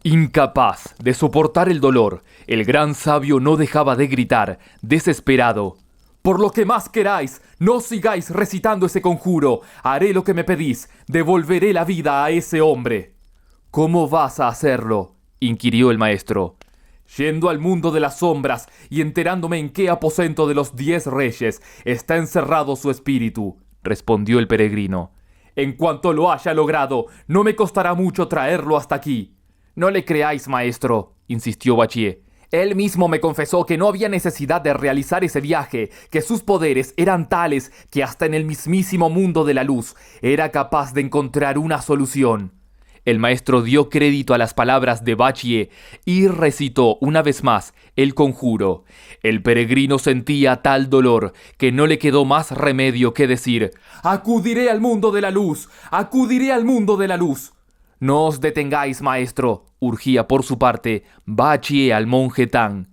Incapaz de soportar el dolor, el gran sabio no dejaba de gritar, desesperado. «Por lo que más queráis, no sigáis recitando ese conjuro. Haré lo que me pedís, devolveré la vida a ese hombre». «¿Cómo vas a hacerlo?», inquirió el maestro. «Yendo al mundo de las sombras y enterándome en qué aposento de los 10 reyes está encerrado su espíritu», respondió el peregrino. «En cuanto lo haya logrado, no me costará mucho traerlo hasta aquí». «No le creáis, maestro», insistió Bachié. «Él mismo me confesó que no había necesidad de realizar ese viaje, que sus poderes eran tales que hasta en el mismísimo mundo de la luz era capaz de encontrar una solución». El maestro dio crédito a las palabras de Bachié y recitó una vez más el conjuro. El peregrino sentía tal dolor que no le quedó más remedio que decir: «Acudiré al mundo de la luz, acudiré al mundo de la luz». «No os detengáis, maestro», urgía por su parte Bachié al monje Tang.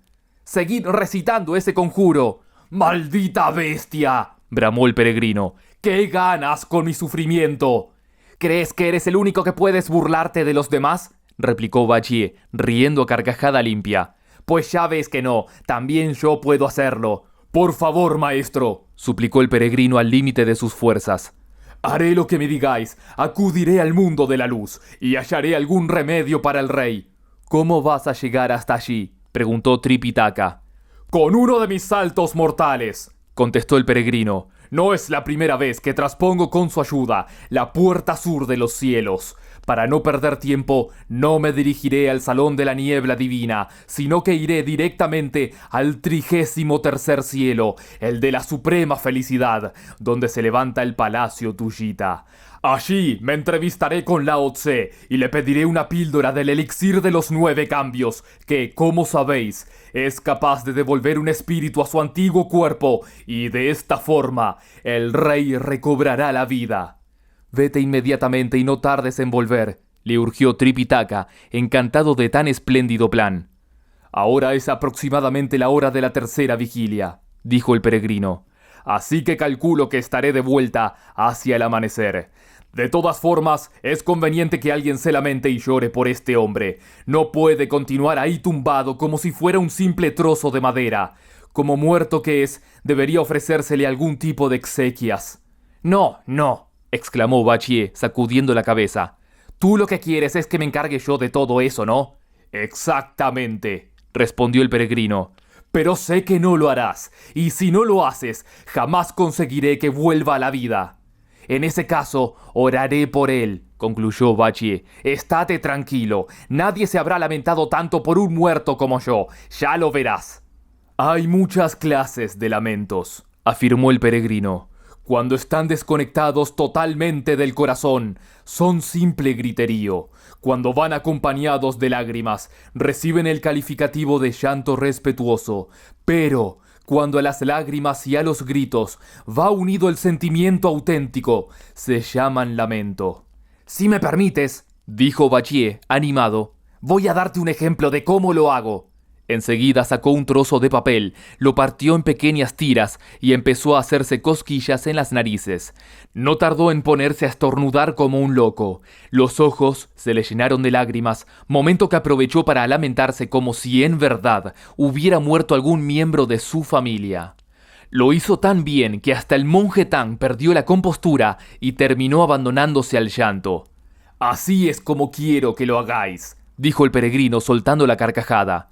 «Seguid recitando ese conjuro». «¡Maldita bestia!», bramó el peregrino. «¿Qué ganas con mi sufrimiento?» «¿Crees que eres el único que puedes burlarte de los demás?», replicó Bachié, riendo a carcajada limpia. «Pues ya ves que no, también yo puedo hacerlo». «Por favor, maestro», suplicó el peregrino al límite de sus fuerzas. «Haré lo que me digáis, acudiré al mundo de la luz y hallaré algún remedio para el rey». «¿Cómo vas a llegar hasta allí?», preguntó Tripitaka. «Con uno de mis saltos mortales», contestó el peregrino. «No es la primera vez que traspongo con su ayuda la puerta sur de los cielos. Para no perder tiempo, no me dirigiré al salón de la niebla divina, sino que iré directamente al 33º cielo, el de la suprema felicidad, donde se levanta el palacio Tushita. Allí me entrevistaré con Lao Tse y le pediré una píldora del elixir de los 9 cambios, que, como sabéis, es capaz de devolver un espíritu a su antiguo cuerpo, y de esta forma el rey recobrará la vida». «Vete inmediatamente y no tardes en volver», le urgió Tripitaka, encantado de tan espléndido plan. «Ahora es aproximadamente la hora de la 3ª vigilia», dijo el peregrino. «Así que calculo que estaré de vuelta hacia el amanecer. De todas formas, es conveniente que alguien se lamente y llore por este hombre. No puede continuar ahí tumbado como si fuera un simple trozo de madera. Como muerto que es, debería ofrecérsele algún tipo de exequias». «No, no», exclamó Bachié, sacudiendo la cabeza. «Tú lo que quieres es que me encargue yo de todo eso, ¿no?». «Exactamente», respondió el peregrino. «Pero sé que no lo harás, y si no lo haces, jamás conseguiré que vuelva a la vida». «En ese caso, oraré por él», concluyó Bachié. «Estate tranquilo, nadie se habrá lamentado tanto por un muerto como yo, ya lo verás». «Hay muchas clases de lamentos», afirmó el peregrino. «Cuando están desconectados totalmente del corazón, son simple griterío. Cuando van acompañados de lágrimas, reciben el calificativo de llanto respetuoso. Pero cuando a las lágrimas y a los gritos va unido el sentimiento auténtico, se llaman lamento». «Si me permites», dijo Bachié, animado, «voy a darte un ejemplo de cómo lo hago». Enseguida sacó un trozo de papel, lo partió en pequeñas tiras y empezó a hacerse cosquillas en las narices. No tardó en ponerse a estornudar como un loco. Los ojos se le llenaron de lágrimas, momento que aprovechó para lamentarse como si en verdad hubiera muerto algún miembro de su familia. Lo hizo tan bien que hasta el monje Tang perdió la compostura y terminó abandonándose al llanto. «Así es como quiero que lo hagáis», dijo el peregrino soltando la carcajada.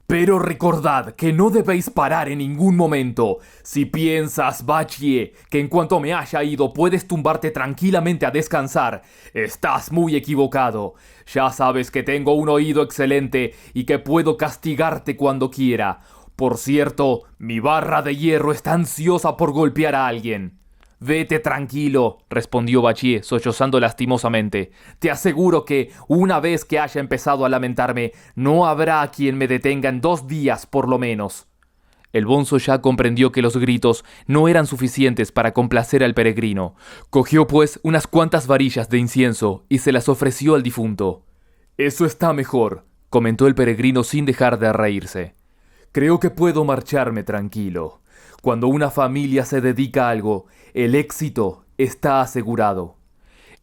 «Pero recordad que no debéis parar en ningún momento. Si piensas, Bachié, que en cuanto me haya ido puedes tumbarte tranquilamente a descansar, estás muy equivocado. Ya sabes que tengo un oído excelente y que puedo castigarte cuando quiera. Por cierto, mi barra de hierro está ansiosa por golpear a alguien». «Vete tranquilo», respondió Bachié, sollozando lastimosamente. «Te aseguro que, una vez que haya empezado a lamentarme, no habrá quien me detenga en 2 días por lo menos». El bonzo ya comprendió que los gritos no eran suficientes para complacer al peregrino. Cogió pues unas cuantas varillas de incienso y se las ofreció al difunto. «Eso está mejor», comentó el peregrino sin dejar de reírse. «Creo que puedo marcharme tranquilo. Cuando una familia se dedica a algo, el éxito está asegurado».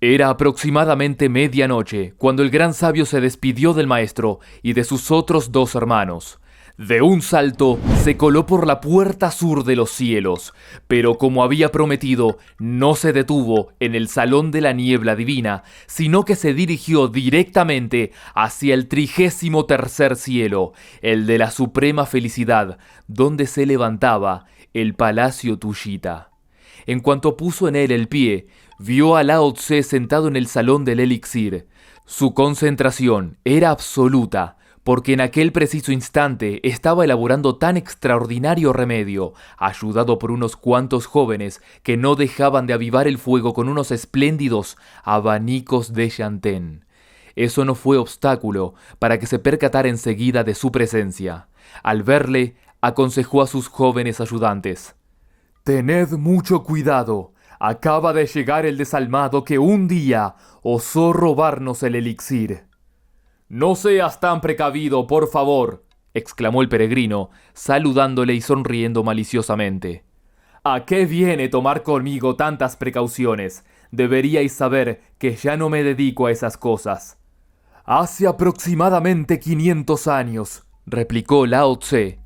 Era aproximadamente medianoche cuando el gran sabio se despidió del maestro y de sus otros 2 hermanos. De un salto se coló por la puerta sur de los cielos, pero como había prometido, no se detuvo en el salón de la niebla divina, sino que se dirigió directamente hacia el 33º cielo, el de la suprema felicidad, donde se levantaba el palacio Tushita. En cuanto puso en él el pie, vio a Lao Tse sentado en el salón del elixir. Su concentración era absoluta, porque en aquel preciso instante estaba elaborando tan extraordinario remedio, ayudado por unos cuantos jóvenes que no dejaban de avivar el fuego con unos espléndidos abanicos de chantén. Eso no fue obstáculo para que se percatara enseguida de su presencia. Al verle, aconsejó a sus jóvenes ayudantes: «Tened mucho cuidado. Acaba de llegar el desalmado que un día osó robarnos el elixir». «No seas tan precavido, por favor», exclamó el peregrino, saludándole y sonriendo maliciosamente. «¿A qué viene tomar conmigo tantas precauciones? Deberíais saber que ya no me dedico a esas cosas». «Hace aproximadamente 500 años», replicó Lao Tse,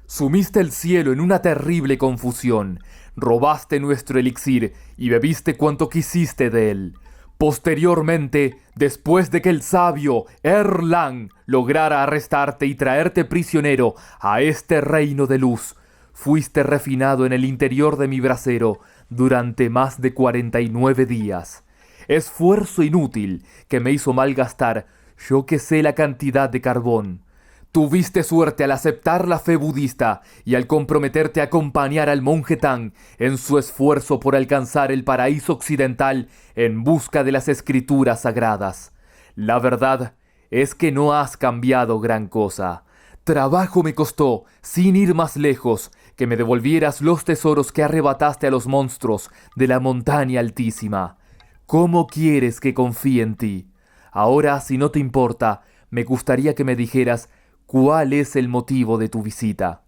«sumiste el cielo en una terrible confusión, robaste nuestro elixir y bebiste cuanto quisiste de él. Posteriormente, después de que el sabio Erlang lograra arrestarte y traerte prisionero a este reino de luz, fuiste refinado en el interior de mi brasero durante más de 49 días. Esfuerzo inútil que me hizo malgastar yo que sé la cantidad de carbón. Tuviste suerte al aceptar la fe budista y al comprometerte a acompañar al monje Tang en su esfuerzo por alcanzar el paraíso occidental en busca de las escrituras sagradas. La verdad es que no has cambiado gran cosa. Trabajo me costó, sin ir más lejos, que me devolvieras los tesoros que arrebataste a los monstruos de la montaña altísima. ¿Cómo quieres que confíe en ti? Ahora, si no te importa, me gustaría que me dijeras ¿cuál es el motivo de tu visita?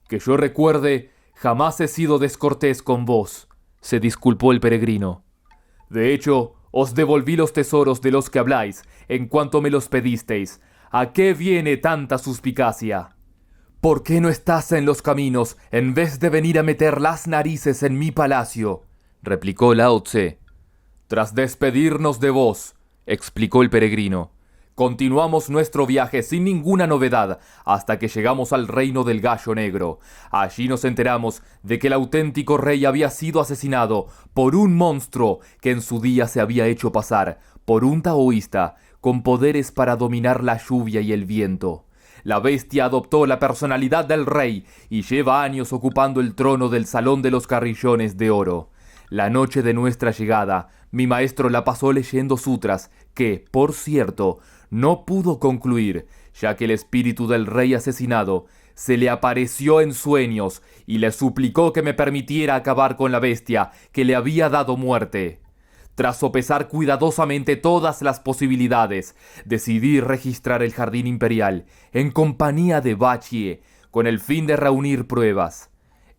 Que yo recuerde, jamás he sido descortés con vos, se disculpó el peregrino. De hecho, os devolví los tesoros de los que habláis, en cuanto me los pedisteis. ¿A qué viene tanta suspicacia? ¿Por qué no estás en los caminos, en vez de venir a meter las narices en mi palacio?, replicó Lao Tse. Tras despedirnos de vos, explicó el peregrino, continuamos nuestro viaje sin ninguna novedad hasta que llegamos al reino del Gallo Negro. Allí nos enteramos de que el auténtico rey había sido asesinado por un monstruo que en su día se había hecho pasar por un taoísta con poderes para dominar la lluvia y el viento. La bestia adoptó la personalidad del rey y lleva años ocupando el trono del Salón de los Carrillones de Oro. La noche de nuestra llegada, mi maestro la pasó leyendo sutras que, por cierto, no pudo concluir, ya que el espíritu del rey asesinado se le apareció en sueños y le suplicó que me permitiera acabar con la bestia que le había dado muerte. Tras sopesar cuidadosamente todas las posibilidades, decidí registrar el jardín imperial en compañía de Bachie, con el fin de reunir pruebas.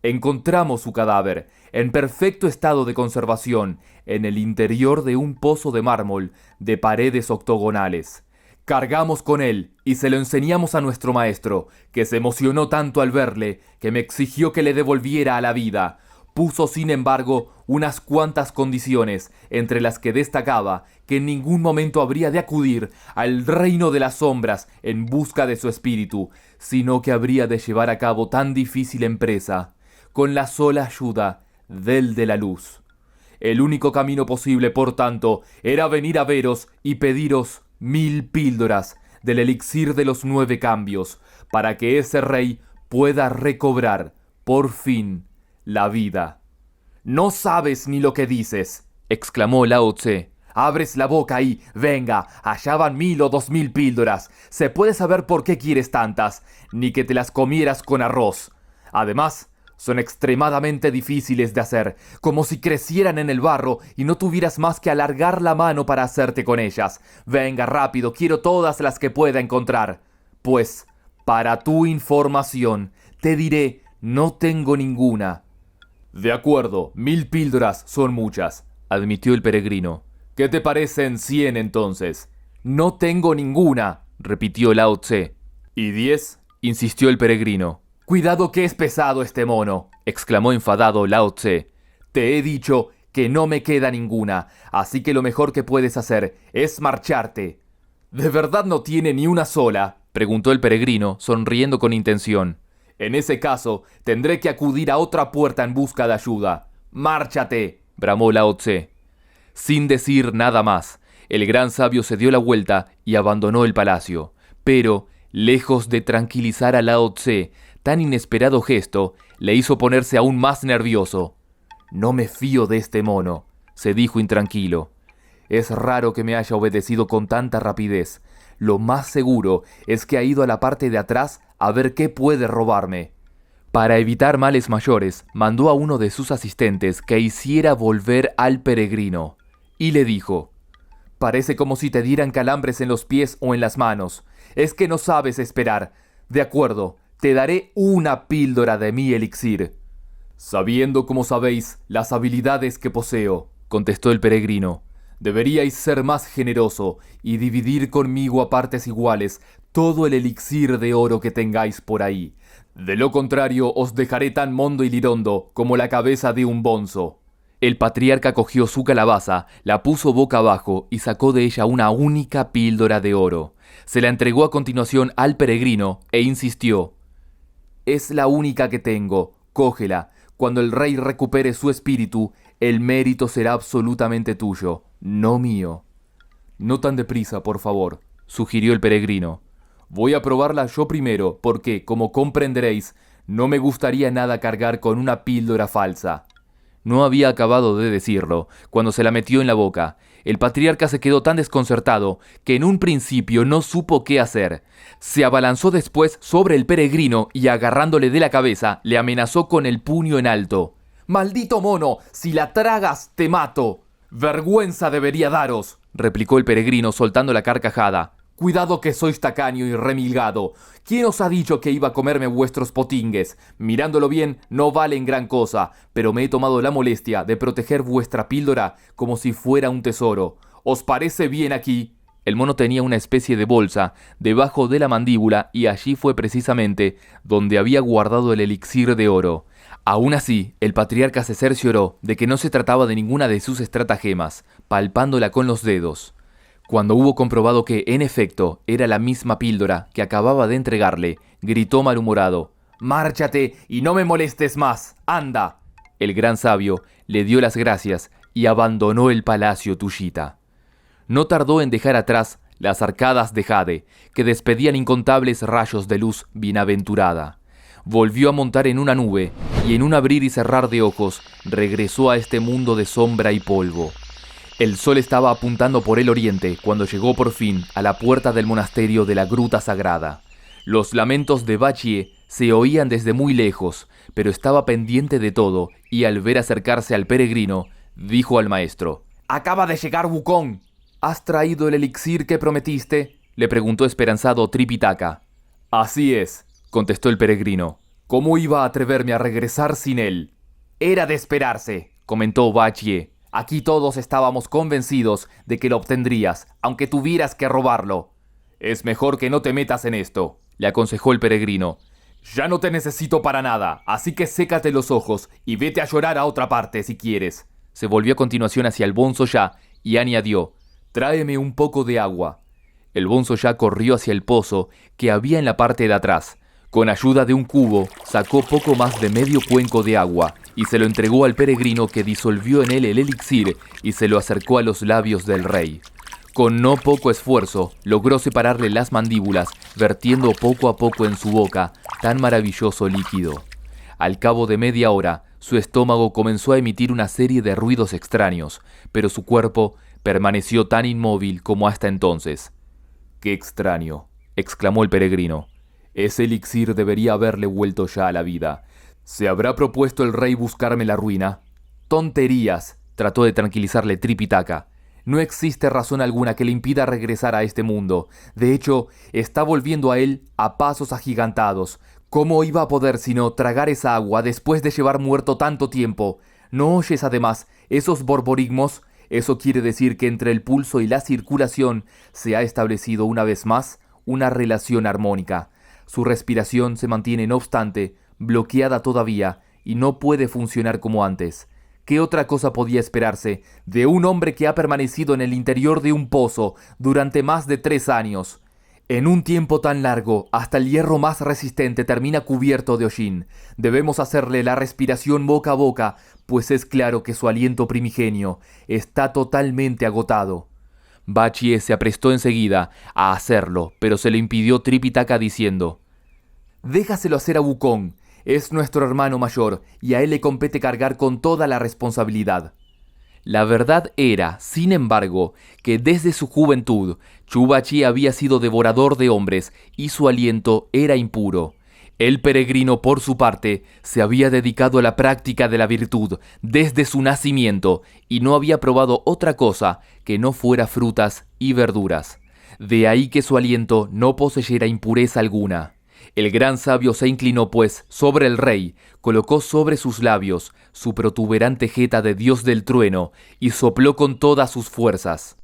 Encontramos su cadáver, en perfecto estado de conservación, en el interior de un pozo de mármol de paredes octogonales. Cargamos con él y se lo enseñamos a nuestro maestro, que se emocionó tanto al verle que me exigió que le devolviera a la vida. Puso, sin embargo, unas cuantas condiciones, entre las que destacaba que en ningún momento habría de acudir al reino de las sombras en busca de su espíritu, sino que habría de llevar a cabo tan difícil empresa con la sola ayuda del de la luz. El único camino posible, por tanto, era venir a veros y pediros 1000 píldoras del elixir de los 9 cambios, para que ese rey pueda recobrar, por fin, la vida. «No sabes ni lo que dices», exclamó Lao Tse. «Abres la boca y, venga, allá van 1000 o 2000 píldoras. Se puede saber por qué quieres tantas, ni que te las comieras con arroz. Además, son extremadamente difíciles de hacer, como si crecieran en el barro y no tuvieras más que alargar la mano para hacerte con ellas. Venga, rápido, quiero todas las que pueda encontrar. Pues, para tu información, te diré, no tengo ninguna». «De acuerdo, 1000 píldoras son muchas», admitió el peregrino. ¿Qué te parecen 100 entonces? No tengo ninguna, repitió Lao Tse. ¿Y 10? Insistió el peregrino. Cuidado que es pesado este mono, exclamó enfadado Lao Tse. Te he dicho que no me queda ninguna, así que lo mejor que puedes hacer es marcharte. ¿De verdad no tiene ni una sola?, preguntó el peregrino, sonriendo con intención. En ese caso, tendré que acudir a otra puerta en busca de ayuda. ¡Márchate!, bramó Lao Tse. Sin decir nada más, el gran sabio se dio la vuelta y abandonó el palacio. Pero, lejos de tranquilizar a Lao Tse, tan inesperado gesto le hizo ponerse aún más nervioso. «No me fío de este mono», se dijo intranquilo. «Es raro que me haya obedecido con tanta rapidez. Lo más seguro es que ha ido a la parte de atrás a ver qué puede robarme». Para evitar males mayores, mandó a uno de sus asistentes que hiciera volver al peregrino. Y le dijo: «Parece como si te dieran calambres en los pies o en las manos. Es que no sabes esperar. De acuerdo, te daré una píldora de mi elixir». «Sabiendo, como sabéis, las habilidades que poseo», contestó el peregrino, «deberíais ser más generoso y dividir conmigo a partes iguales todo el elixir de oro que tengáis por ahí. De lo contrario, os dejaré tan mondo y lirondo como la cabeza de un bonzo». El patriarca cogió su calabaza, la puso boca abajo y sacó de ella una única píldora de oro. Se la entregó a continuación al peregrino e insistió: «Es la única que tengo, cógela. Cuando el rey recupere su espíritu, el mérito será absolutamente tuyo, no mío». «No tan deprisa, por favor», sugirió el peregrino. «Voy a probarla yo primero, porque, como comprenderéis, no me gustaría nada cargar con una píldora falsa». No había acabado de decirlo cuando se la metió en la boca. El patriarca se quedó tan desconcertado que en un principio no supo qué hacer. Se abalanzó después sobre el peregrino y, agarrándole de la cabeza, le amenazó con el puño en alto. «¡Maldito mono! Si la tragas, te mato». «Vergüenza debería daros», replicó el peregrino soltando la carcajada. «Cuidado que sois tacaño y remilgado. ¿Quién os ha dicho que iba a comerme vuestros potingues? Mirándolo bien, no valen gran cosa, pero me he tomado la molestia de proteger vuestra píldora como si fuera un tesoro. ¿Os parece bien aquí?» El mono tenía una especie de bolsa debajo de la mandíbula y allí fue precisamente donde había guardado el elixir de oro. Aún así, el patriarca se cercioró de que no se trataba de ninguna de sus estratagemas, palpándola con los dedos. Cuando hubo comprobado que, en efecto, era la misma píldora que acababa de entregarle, gritó malhumorado: «¡Márchate y no me molestes más! ¡Anda!». El gran sabio le dio las gracias y abandonó el palacio Tushita. No tardó en dejar atrás las arcadas de jade, que despedían incontables rayos de luz bienaventurada. Volvió a montar en una nube y, en un abrir y cerrar de ojos, regresó a este mundo de sombra y polvo. El sol estaba apuntando por el oriente cuando llegó por fin a la puerta del monasterio de la Gruta Sagrada. Los lamentos de Bachie se oían desde muy lejos, pero estaba pendiente de todo y, al ver acercarse al peregrino, dijo al maestro: «Acaba de llegar Wukong». «¿Has traído el elixir que prometiste?», le preguntó esperanzado Tripitaka. «Así es», contestó el peregrino. «¿Cómo iba a atreverme a regresar sin él?». «Era de esperarse», comentó Bachie. «Aquí todos estábamos convencidos de que lo obtendrías, aunque tuvieras que robarlo». «Es mejor que no te metas en esto», le aconsejó el peregrino. «Ya no te necesito para nada, así que sécate los ojos y vete a llorar a otra parte si quieres». Se volvió a continuación hacia el Bonzo Ya y añadió: «Tráeme un poco de agua». El Bonzo Ya corrió hacia el pozo que había en la parte de atrás. Con ayuda de un cubo, sacó poco más de medio cuenco de agua y se lo entregó al peregrino, que disolvió en él el elixir y se lo acercó a los labios del rey. Con no poco esfuerzo, logró separarle las mandíbulas, vertiendo poco a poco en su boca tan maravilloso líquido. Al cabo de media hora, su estómago comenzó a emitir una serie de ruidos extraños, pero su cuerpo permaneció tan inmóvil como hasta entonces. «¡Qué extraño!», exclamó el peregrino. «Ese elixir debería haberle vuelto ya a la vida. ¿Se habrá propuesto el rey buscarme la ruina?». «Tonterías», trató de tranquilizarle Tripitaka. «No existe razón alguna que le impida regresar a este mundo. De hecho, está volviendo a él a pasos agigantados. ¿Cómo iba a poder sino tragar esa agua después de llevar muerto tanto tiempo? ¿No oyes además esos borborigmos? Eso quiere decir que entre el pulso y la circulación se ha establecido una vez más una relación armónica. Su respiración se mantiene, no obstante, bloqueada todavía y no puede funcionar como antes. ¿Qué otra cosa podía esperarse de un hombre que ha permanecido en el interior de un pozo durante más de 3 años? En un tiempo tan largo, hasta el hierro más resistente termina cubierto de hollín. Debemos hacerle la respiración boca a boca, pues es claro que su aliento primigenio está totalmente agotado. Bachie se aprestó enseguida a hacerlo, pero se le impidió Tripitaka diciendo: «Déjaselo hacer a Wukong. Es nuestro hermano mayor, y a él le compete cargar con toda la responsabilidad». La verdad era, sin embargo, que desde su juventud, Chu Bachie había sido devorador de hombres y su aliento era impuro. El peregrino, por su parte, se había dedicado a la práctica de la virtud desde su nacimiento y no había probado otra cosa que no fuera frutas y verduras. De ahí que su aliento no poseyera impureza alguna. El gran sabio se inclinó, pues, sobre el rey, colocó sobre sus labios su protuberante jeta de dios del trueno y sopló con todas sus fuerzas.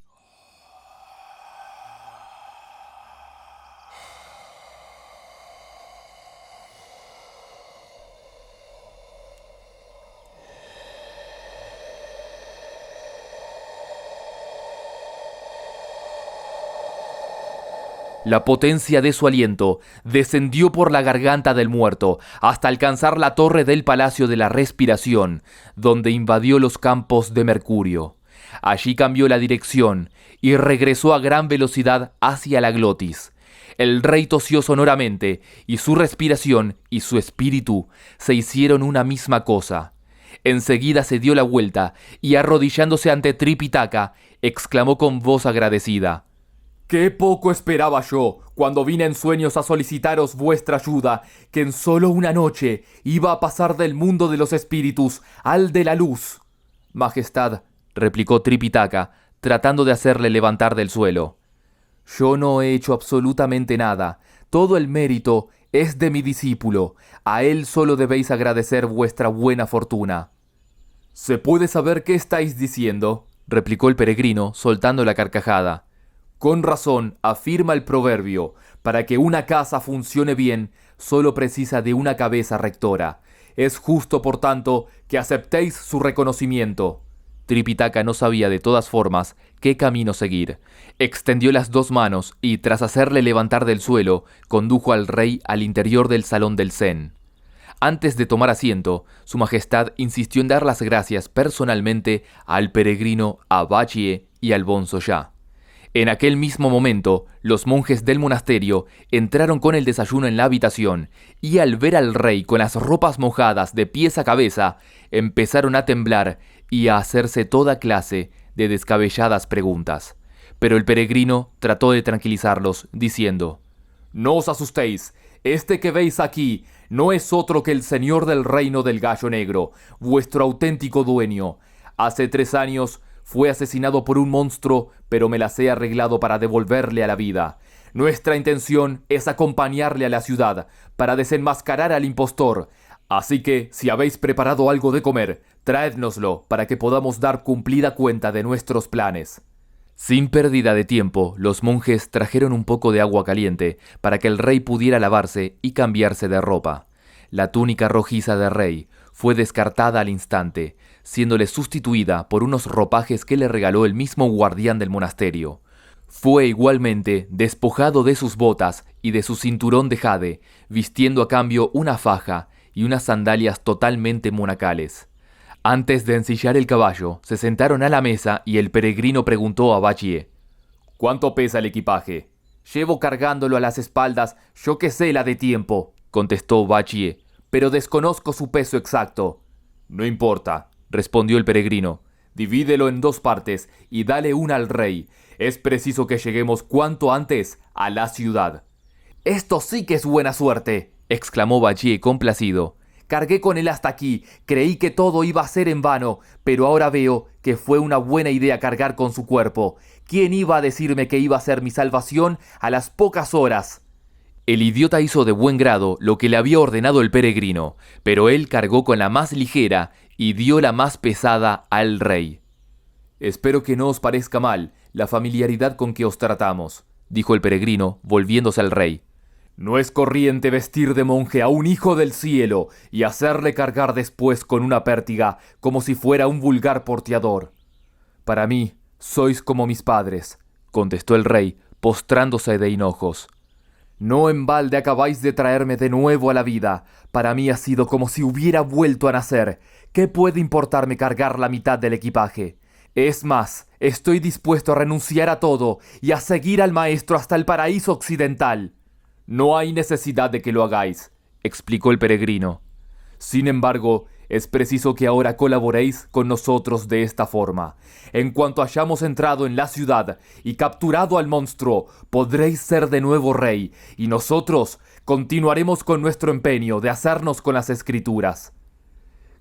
La potencia de su aliento descendió por la garganta del muerto hasta alcanzar la torre del Palacio de la Respiración, donde invadió los campos de Mercurio. Allí cambió la dirección y regresó a gran velocidad hacia la glotis. El rey tosió sonoramente y su respiración y su espíritu se hicieron una misma cosa. Enseguida se dio la vuelta y, arrodillándose ante Tripitaka, exclamó con voz agradecida: «Qué poco esperaba yo, cuando vine en sueños a solicitaros vuestra ayuda, que en solo una noche iba a pasar del mundo de los espíritus al de la luz». «Majestad», replicó Tripitaka, tratando de hacerle levantar del suelo, «yo no he hecho absolutamente nada. Todo el mérito es de mi discípulo. A él solo debéis agradecer vuestra buena fortuna». «¿Se puede saber qué estáis diciendo?», replicó el peregrino, soltando la carcajada. «Con razón afirma el proverbio, para que una casa funcione bien, solo precisa de una cabeza rectora. Es justo, por tanto, que aceptéis su reconocimiento». Tripitaka no sabía de todas formas qué camino seguir. Extendió las 2 manos y, tras hacerle levantar del suelo, condujo al rey al interior del salón del Zen. Antes de tomar asiento, su majestad insistió en dar las gracias personalmente al peregrino, a Bachie y al Bonzo Ya. En aquel mismo momento, los monjes del monasterio entraron con el desayuno en la habitación y, al ver al rey con las ropas mojadas de pies a cabeza, empezaron a temblar y a hacerse toda clase de descabelladas preguntas. Pero el peregrino trató de tranquilizarlos, diciendo: «No os asustéis, este que veis aquí no es otro que el señor del reino del Gallo Negro, vuestro auténtico dueño. Hace 3 años fue asesinado por un monstruo, pero me las he arreglado para devolverle a la vida. Nuestra intención es acompañarle a la ciudad para desenmascarar al impostor. Así que, si habéis preparado algo de comer, traédnoslo para que podamos dar cumplida cuenta de nuestros planes». Sin pérdida de tiempo, los monjes trajeron un poco de agua caliente para que el rey pudiera lavarse y cambiarse de ropa. La túnica rojiza del rey fue descartada al instante, siéndole sustituida por unos ropajes que le regaló el mismo guardián del monasterio. Fue igualmente despojado de sus botas y de su cinturón de jade, vistiendo a cambio una faja y unas sandalias totalmente monacales. Antes de ensillar el caballo, se sentaron a la mesa y el peregrino preguntó a Bachie: «¿Cuánto pesa el equipaje?». «Llevo cargándolo a las espaldas, yo que sé la de tiempo», contestó Bachie, «pero desconozco su peso exacto». «No importa», respondió el peregrino. «Divídelo en 2 partes y dale una al rey. Es preciso que lleguemos cuanto antes a la ciudad». «Esto sí que es buena suerte», exclamó Bachie complacido. «Cargué con él hasta aquí, creí que todo iba a ser en vano, pero ahora veo que fue una buena idea cargar con su cuerpo. ¿Quién iba a decirme que iba a ser mi salvación a las pocas horas?». El idiota hizo de buen grado lo que le había ordenado el peregrino, pero él cargó con la más ligera y dio la más pesada al rey. Espero que no os parezca mal la familiaridad con que os tratamos, dijo el peregrino, volviéndose al rey. No es corriente vestir de monje a un hijo del cielo y hacerle cargar después con una pértiga como si fuera un vulgar porteador. Para mí, sois como mis padres, contestó el rey, postrándose de hinojos. No en balde acabáis de traerme de nuevo a la vida. Para mí ha sido como si hubiera vuelto a nacer. ¿Qué puede importarme cargar la mitad del equipaje? Es más, estoy dispuesto a renunciar a todo y a seguir al maestro hasta el paraíso occidental. No hay necesidad de que lo hagáis, explicó el peregrino. Sin embargo, es preciso que ahora colaboréis con nosotros de esta forma. En cuanto hayamos entrado en la ciudad y capturado al monstruo, podréis ser de nuevo rey, y nosotros continuaremos con nuestro empeño de hacernos con las escrituras.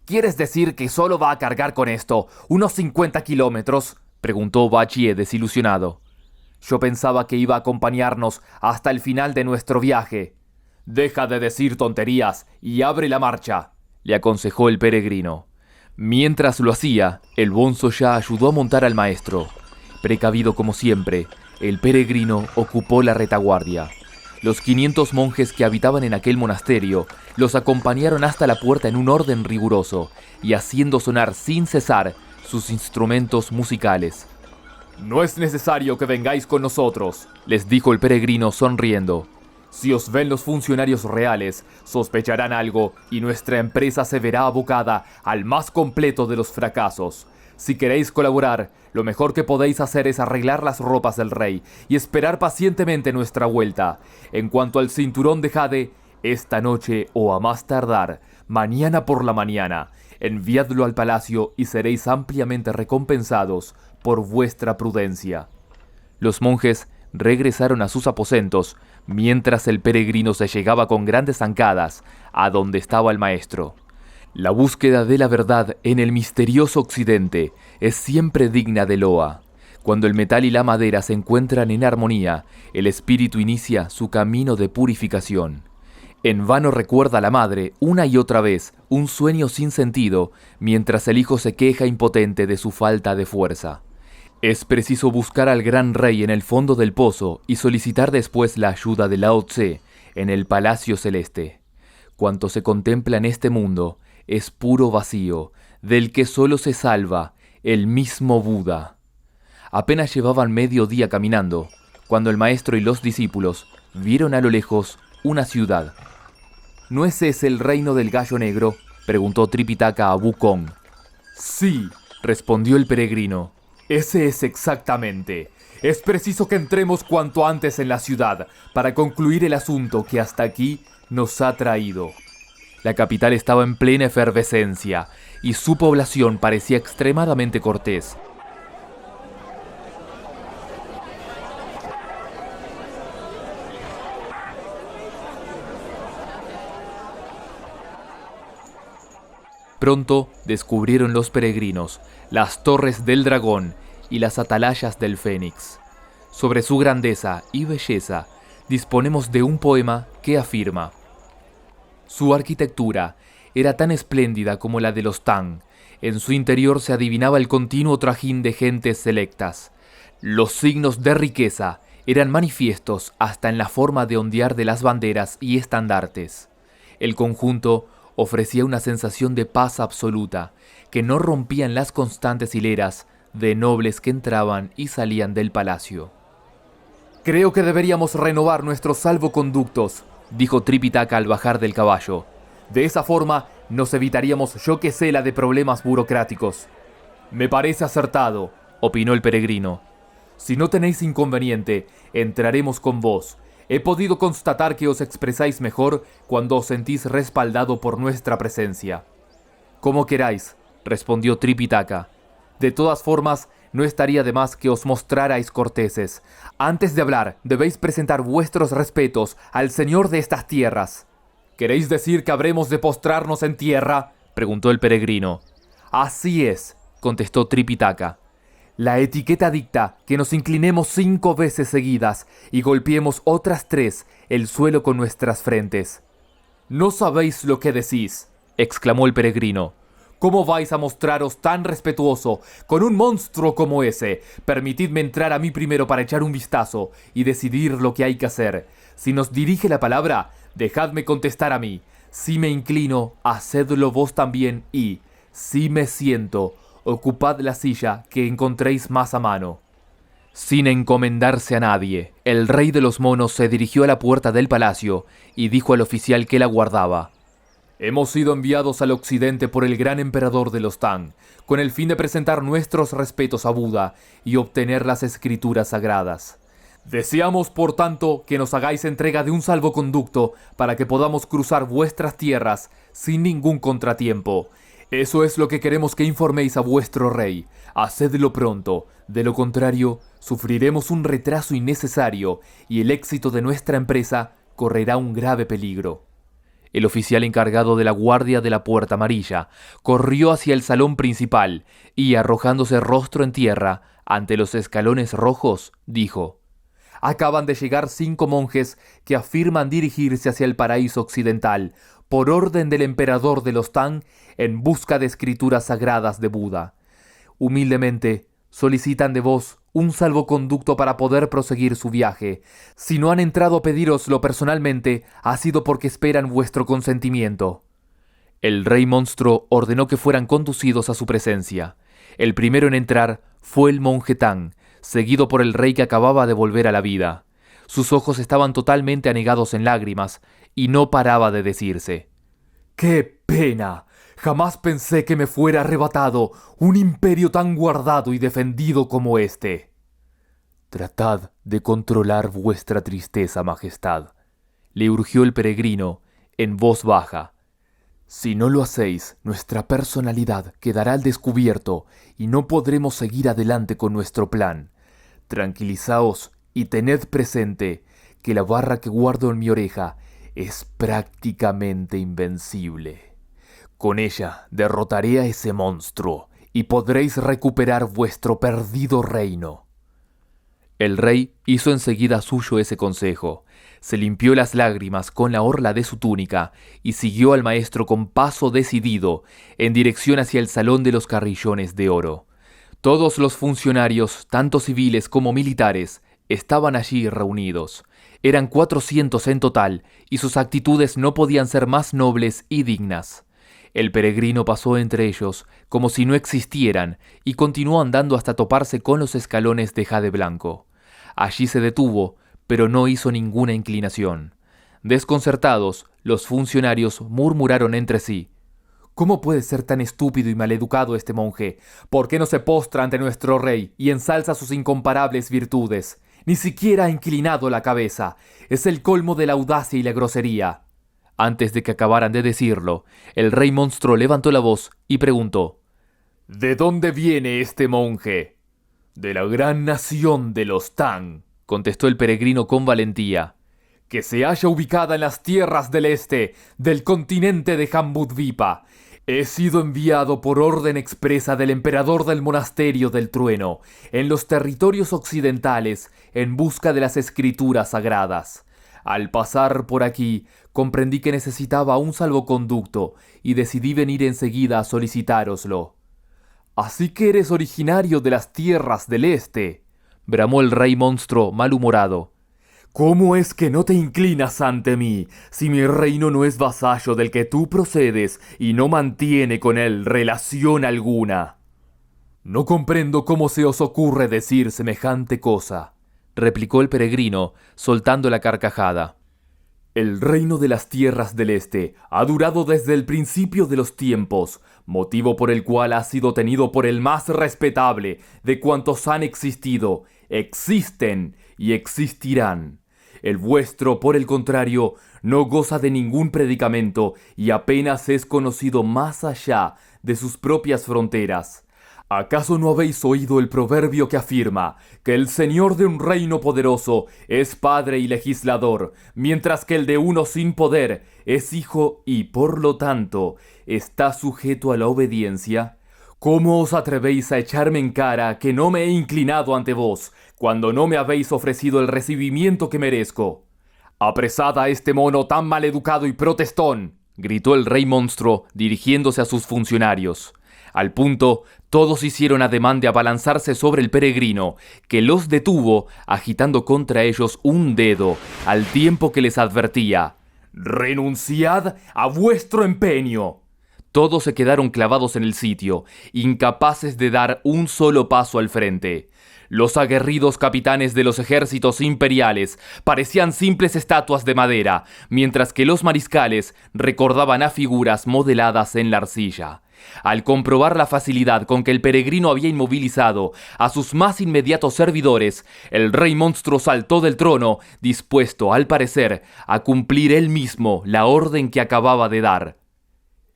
¿Quieres decir que solo va a cargar con esto unos 50 kilómetros? Preguntó Bachie desilusionado. Yo pensaba que iba a acompañarnos hasta el final de nuestro viaje. Deja de decir tonterías y abre la marcha, le aconsejó el peregrino. Mientras lo hacía, el bonzo ya ayudó a montar al maestro. Precavido como siempre, el peregrino ocupó la retaguardia. Los 500 monjes que habitaban en aquel monasterio los acompañaron hasta la puerta en un orden riguroso y haciendo sonar sin cesar sus instrumentos musicales. No es necesario que vengáis con nosotros, les dijo el peregrino sonriendo. Si os ven los funcionarios reales, sospecharán algo y nuestra empresa se verá abocada al más completo de los fracasos. Si queréis colaborar, lo mejor que podéis hacer es arreglar las ropas del rey y esperar pacientemente nuestra vuelta. En cuanto al cinturón de jade, esta noche o a más tardar, mañana por la mañana, enviadlo al palacio y seréis ampliamente recompensados por vuestra prudencia. Los monjes regresaron a sus aposentos, mientras el peregrino se llegaba con grandes zancadas a donde estaba el maestro. La búsqueda de la verdad en el misterioso occidente es siempre digna de loa. Cuando el metal y la madera se encuentran en armonía, el espíritu inicia su camino de purificación. En vano recuerda la madre, una y otra vez, un sueño sin sentido, mientras el hijo se queja impotente de su falta de fuerza. Es preciso buscar al gran rey en el fondo del pozo y solicitar después la ayuda de Lao Tse en el palacio celeste. Cuanto se contempla en este mundo es puro vacío, del que solo se salva el mismo Buda. Apenas llevaban medio día caminando, cuando el maestro y los discípulos vieron a lo lejos una ciudad. ¿No es ese el reino del gallo negro?, preguntó Tripitaka a Wukong. Sí, respondió el peregrino. Ese es exactamente. Es preciso que entremos cuanto antes en la ciudad para concluir el asunto que hasta aquí nos ha traído. La capital estaba en plena efervescencia y su población parecía extremadamente cortés. Pronto descubrieron los peregrinos las torres del dragón y las atalayas del fénix. Sobre su grandeza y belleza disponemos de un poema que afirma: su arquitectura era tan espléndida como la de los Tang. En su interior se adivinaba el continuo trajín de gentes selectas. Los signos de riqueza eran manifiestos hasta en la forma de ondear de las banderas y estandartes. El conjunto ofrecía una sensación de paz absoluta, que no rompían las constantes hileras de nobles que entraban y salían del palacio. Creo que deberíamos renovar nuestros salvoconductos, dijo Tripitaka al bajar del caballo. De esa forma nos evitaríamos yo que sé la de problemas burocráticos. Me parece acertado, opinó el peregrino. Si no tenéis inconveniente, entraremos con vos. He podido constatar que os expresáis mejor cuando os sentís respaldado por nuestra presencia. Como queráis, respondió Tripitaka. De todas formas, no estaría de más que os mostrarais corteses. Antes de hablar, debéis presentar vuestros respetos al señor de estas tierras. ¿Queréis decir que habremos de postrarnos en tierra?, preguntó el peregrino. Así es, contestó Tripitaka. La etiqueta dicta que nos inclinemos 5 veces seguidas y golpeemos otras 3 el suelo con nuestras frentes. No sabéis lo que decís, exclamó el peregrino. ¿Cómo vais a mostraros tan respetuoso con un monstruo como ese? Permitidme entrar a mí primero para echar un vistazo y decidir lo que hay que hacer. Si nos dirige la palabra, dejadme contestar a mí. Si me inclino, hacedlo vos también y, si me siento, ocupad la silla que encontréis más a mano. Sin encomendarse a nadie, el rey de los monos se dirigió a la puerta del palacio y dijo al oficial que la guardaba: Hemos sido enviados al occidente por el gran emperador de los Tang, con el fin de presentar nuestros respetos a Buda y obtener las escrituras sagradas. Deseamos, por tanto, que nos hagáis entrega de un salvoconducto para que podamos cruzar vuestras tierras sin ningún contratiempo. Eso es lo que queremos que informéis a vuestro rey. Hacedlo pronto, de lo contrario, sufriremos un retraso innecesario y el éxito de nuestra empresa correrá un grave peligro. El oficial encargado de la guardia de la Puerta Amarilla corrió hacia el salón principal y, arrojándose rostro en tierra ante los escalones rojos, dijo: Acaban de llegar 5 monjes que afirman dirigirse hacia el paraíso occidental, por orden del emperador de los Tang, en busca de escrituras sagradas de Buda. Humildemente, solicitan de vos un salvoconducto para poder proseguir su viaje. Si no han entrado a pedíroslo personalmente, ha sido porque esperan vuestro consentimiento. El rey monstruo ordenó que fueran conducidos a su presencia. El primero en entrar fue el monje Tang, seguido por el rey que acababa de volver a la vida. Sus ojos estaban totalmente anegados en lágrimas y no paraba de decirse: ¡Qué pena! Jamás pensé que me fuera arrebatado un imperio tan guardado y defendido como este. Tratad de controlar vuestra tristeza, majestad, le urgió el peregrino en voz baja. Si no lo hacéis, nuestra personalidad quedará al descubierto y no podremos seguir adelante con nuestro plan. Tranquilizaos y tened presente que la barra que guardo en mi oreja es prácticamente invencible. Con ella derrotaré a ese monstruo y podréis recuperar vuestro perdido reino. El rey hizo enseguida suyo ese consejo, se limpió las lágrimas con la orla de su túnica y siguió al maestro con paso decidido en dirección hacia el salón de los carrillones de oro. Todos los funcionarios, tanto civiles como militares, estaban allí reunidos. Eran 400 en total y sus actitudes no podían ser más nobles y dignas. El peregrino pasó entre ellos como si no existieran y continuó andando hasta toparse con los escalones de jade blanco. Allí se detuvo, pero no hizo ninguna inclinación. Desconcertados, los funcionarios murmuraron entre sí: ¿Cómo puede ser tan estúpido y maleducado este monje? ¿Por qué no se postra ante nuestro rey y ensalza sus incomparables virtudes? Ni siquiera ha inclinado la cabeza. Es el colmo de la audacia y la grosería. Antes de que acabaran de decirlo, el rey monstruo levantó la voz y preguntó: ¿De dónde viene este monje? De la gran nación de los Tang, contestó el peregrino con valentía. Que se halla ubicada en las tierras del este del continente de Jambudvipa. He sido enviado por orden expresa del emperador del monasterio del trueno, en los territorios occidentales, en busca de las escrituras sagradas. Al pasar por aquí, comprendí que necesitaba un salvoconducto y decidí venir enseguida a solicitároslo. «Así que eres originario de las tierras del este», bramó el rey monstruo malhumorado. «¿Cómo es que no te inclinas ante mí, si mi reino no es vasallo del que tú procedes y no mantiene con él relación alguna?» «No comprendo cómo se os ocurre decir semejante cosa», replicó el peregrino, soltando la carcajada. «El reino de las tierras del este ha durado desde el principio de los tiempos, motivo por el cual ha sido tenido por el más respetable de cuantos han existido, existen y existirán. El vuestro, por el contrario, no goza de ningún predicamento y apenas es conocido más allá de sus propias fronteras. ¿Acaso no habéis oído el proverbio que afirma que el señor de un reino poderoso es padre y legislador, mientras que el de uno sin poder es hijo y, por lo tanto, está sujeto a la obediencia? ¿Cómo os atrevéis a echarme en cara que no me he inclinado ante vos, cuando no me habéis ofrecido el recibimiento que merezco? Apresad a este mono tan maleducado y protestón, gritó el rey monstruo dirigiéndose a sus funcionarios. Al punto, todos hicieron ademán de abalanzarse sobre el peregrino, que los detuvo agitando contra ellos un dedo, al tiempo que les advertía: «¡Renunciad a vuestro empeño!». Todos se quedaron clavados en el sitio, incapaces de dar un solo paso al frente. Los aguerridos capitanes de los ejércitos imperiales parecían simples estatuas de madera, mientras que los mariscales recordaban a figuras modeladas en la arcilla. Al comprobar la facilidad con que el peregrino había inmovilizado a sus más inmediatos servidores, el rey monstruo saltó del trono, dispuesto, al parecer, a cumplir él mismo la orden que acababa de dar.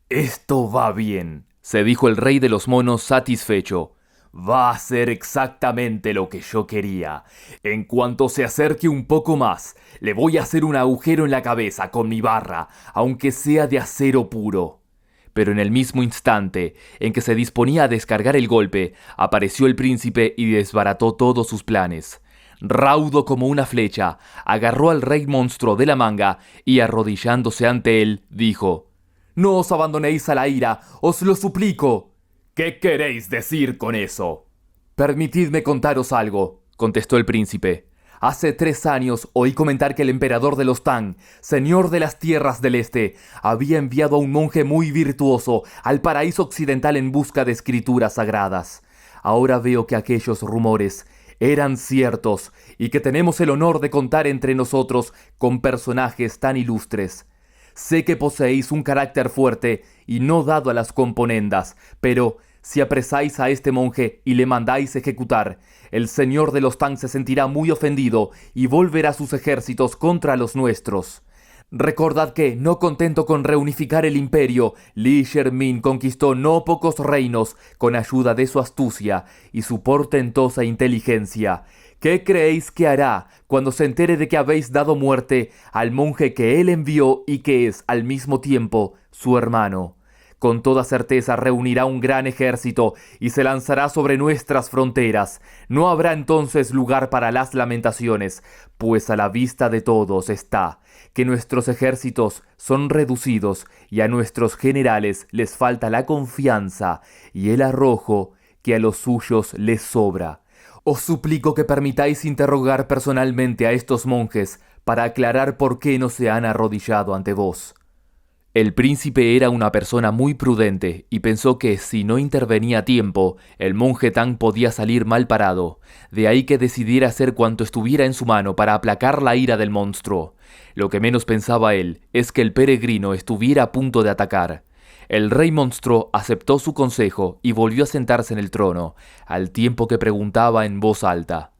«Esto va bien», se dijo el rey de los monos satisfecho. «Va a ser exactamente lo que yo quería. En cuanto se acerque un poco más, le voy a hacer un agujero en la cabeza con mi barra, aunque sea de acero puro». Pero en el mismo instante en que se disponía a descargar el golpe, apareció el príncipe y desbarató todos sus planes. Raudo como una flecha, agarró al rey monstruo de la manga y, arrodillándose ante él, dijo: «No os abandonéis a la ira, os lo suplico». «¿Qué queréis decir con eso?». «Permitidme contaros algo», contestó el príncipe. «Hace 3 años oí comentar que el emperador de los Tang, señor de las tierras del este, había enviado a un monje muy virtuoso al paraíso occidental en busca de escrituras sagradas. Ahora veo que aquellos rumores eran ciertos y que tenemos el honor de contar entre nosotros con personajes tan ilustres. Sé que poseéis un carácter fuerte y no dado a las componendas, pero si apresáis a este monje y le mandáis ejecutar, el señor de los Tang se sentirá muy ofendido y volverá sus ejércitos contra los nuestros. Recordad que, no contento con reunificar el imperio, Li Shermin conquistó no pocos reinos con ayuda de su astucia y su portentosa inteligencia. ¿Qué creéis que hará cuando se entere de que habéis dado muerte al monje que él envió y que es, al mismo tiempo, su hermano? Con toda certeza reunirá un gran ejército y se lanzará sobre nuestras fronteras. No habrá entonces lugar para las lamentaciones, pues a la vista de todos está que nuestros ejércitos son reducidos y a nuestros generales les falta la confianza y el arrojo que a los suyos les sobra. Os suplico que permitáis interrogar personalmente a estos monjes para aclarar por qué no se han arrodillado ante vos». El príncipe era una persona muy prudente y pensó que, si no intervenía a tiempo, el monje Tang podía salir mal parado. De ahí que decidiera hacer cuanto estuviera en su mano para aplacar la ira del monstruo. Lo que menos pensaba él es que el peregrino estuviera a punto de atacar. El rey monstruo aceptó su consejo y volvió a sentarse en el trono, al tiempo que preguntaba en voz alta: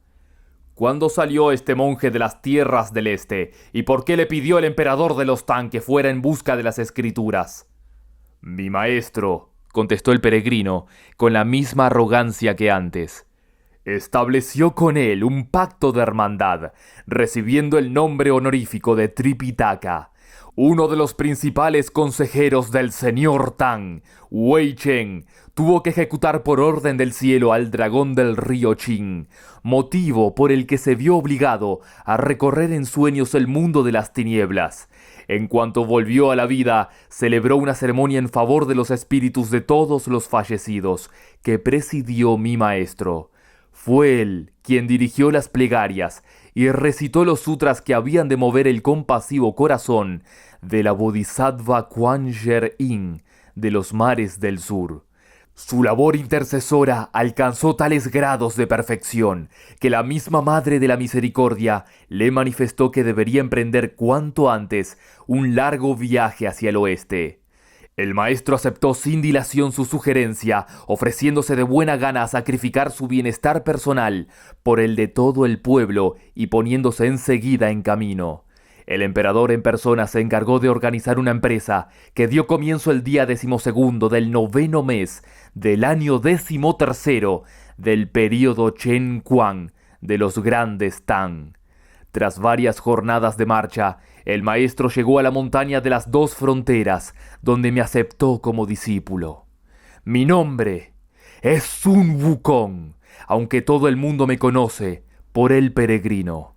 «¿Cuándo salió este monje de las tierras del este? ¿Y por qué le pidió el emperador de los Tang que fuera en busca de las escrituras?». «Mi maestro», contestó el peregrino, con la misma arrogancia que antes, «estableció con él un pacto de hermandad, recibiendo el nombre honorífico de Tripitaka. Uno de los principales consejeros del señor Tang, Wei Chen, tuvo que ejecutar por orden del cielo al dragón del río Qin, motivo por el que se vio obligado a recorrer en sueños el mundo de las tinieblas. En cuanto volvió a la vida, celebró una ceremonia en favor de los espíritus de todos los fallecidos, que presidió mi maestro. Fue él quien dirigió las plegarias y recitó los sutras que habían de mover el compasivo corazón de la Bodhisattva Kuan Yer-in de los mares del sur. Su labor intercesora alcanzó tales grados de perfección que la misma Madre de la Misericordia le manifestó que debería emprender cuanto antes un largo viaje hacia el oeste. El maestro aceptó sin dilación su sugerencia, ofreciéndose de buena gana a sacrificar su bienestar personal por el de todo el pueblo y poniéndose enseguida en camino. El emperador en persona se encargó de organizar una empresa que dio comienzo el día 12º del 9º mes del año 13º del período Chen Kuang de los grandes Tang. Tras varias jornadas de marcha, el maestro llegó a la montaña de las 2 fronteras, donde me aceptó como discípulo. Mi nombre es Sun Wukong, aunque todo el mundo me conoce por el peregrino.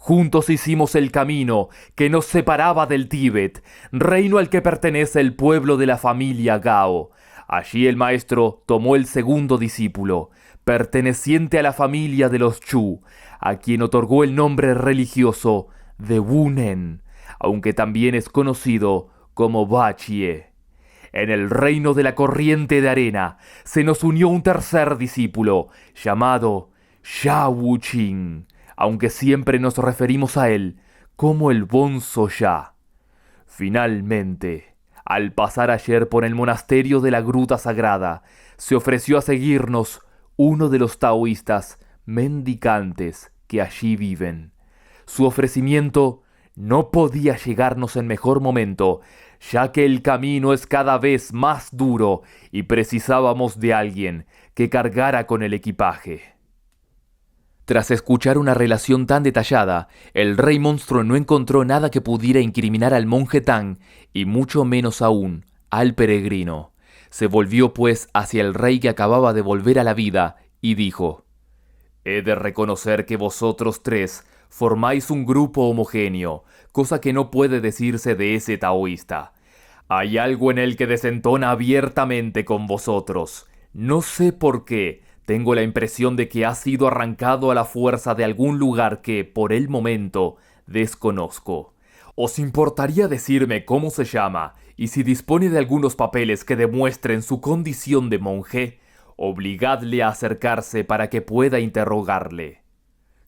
Juntos hicimos el camino que nos separaba del Tíbet, reino al que pertenece el pueblo de la familia Gao. Allí el maestro tomó el segundo discípulo, perteneciente a la familia de los Chu, a quien otorgó el nombre religioso de Wu-Nen, aunque también es conocido como Ba-Chie. En el reino de la corriente de arena se nos unió un tercer discípulo, llamado Sha Wu-Qin, aunque siempre nos referimos a él como el Bonzo Ya. Finalmente, al pasar ayer por el monasterio de la Gruta Sagrada, se ofreció a seguirnos uno de los taoístas mendicantes que allí viven. Su ofrecimiento no podía llegarnos en mejor momento, ya que el camino es cada vez más duro y precisábamos de alguien que cargara con el equipaje. Tras escuchar una relación tan detallada, el rey monstruo no encontró nada que pudiera incriminar al monje Tang, y mucho menos aún al peregrino. Se volvió pues hacia el rey que acababa de volver a la vida y dijo: «He de reconocer que vosotros tres formáis un grupo homogéneo, cosa que no puede decirse de ese taoísta. Hay algo en él que desentona abiertamente con vosotros. No sé por qué. Tengo la impresión de que ha sido arrancado a la fuerza de algún lugar que, por el momento, desconozco. ¿Os importaría decirme cómo se llama y si dispone de algunos papeles que demuestren su condición de monje? Obligadle a acercarse para que pueda interrogarle».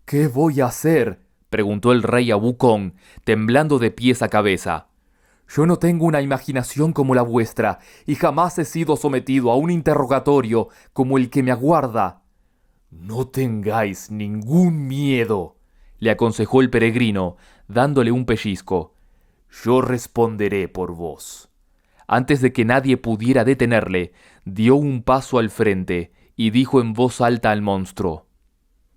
«¿Qué voy a hacer?», preguntó el rey a Wukong, temblando de pies a cabeza. «Yo no tengo una imaginación como la vuestra, y jamás he sido sometido a un interrogatorio como el que me aguarda». «No tengáis ningún miedo», le aconsejó el peregrino, dándole un pellizco. «Yo responderé por vos». Antes de que nadie pudiera detenerle, dio un paso al frente y dijo en voz alta al monstruo: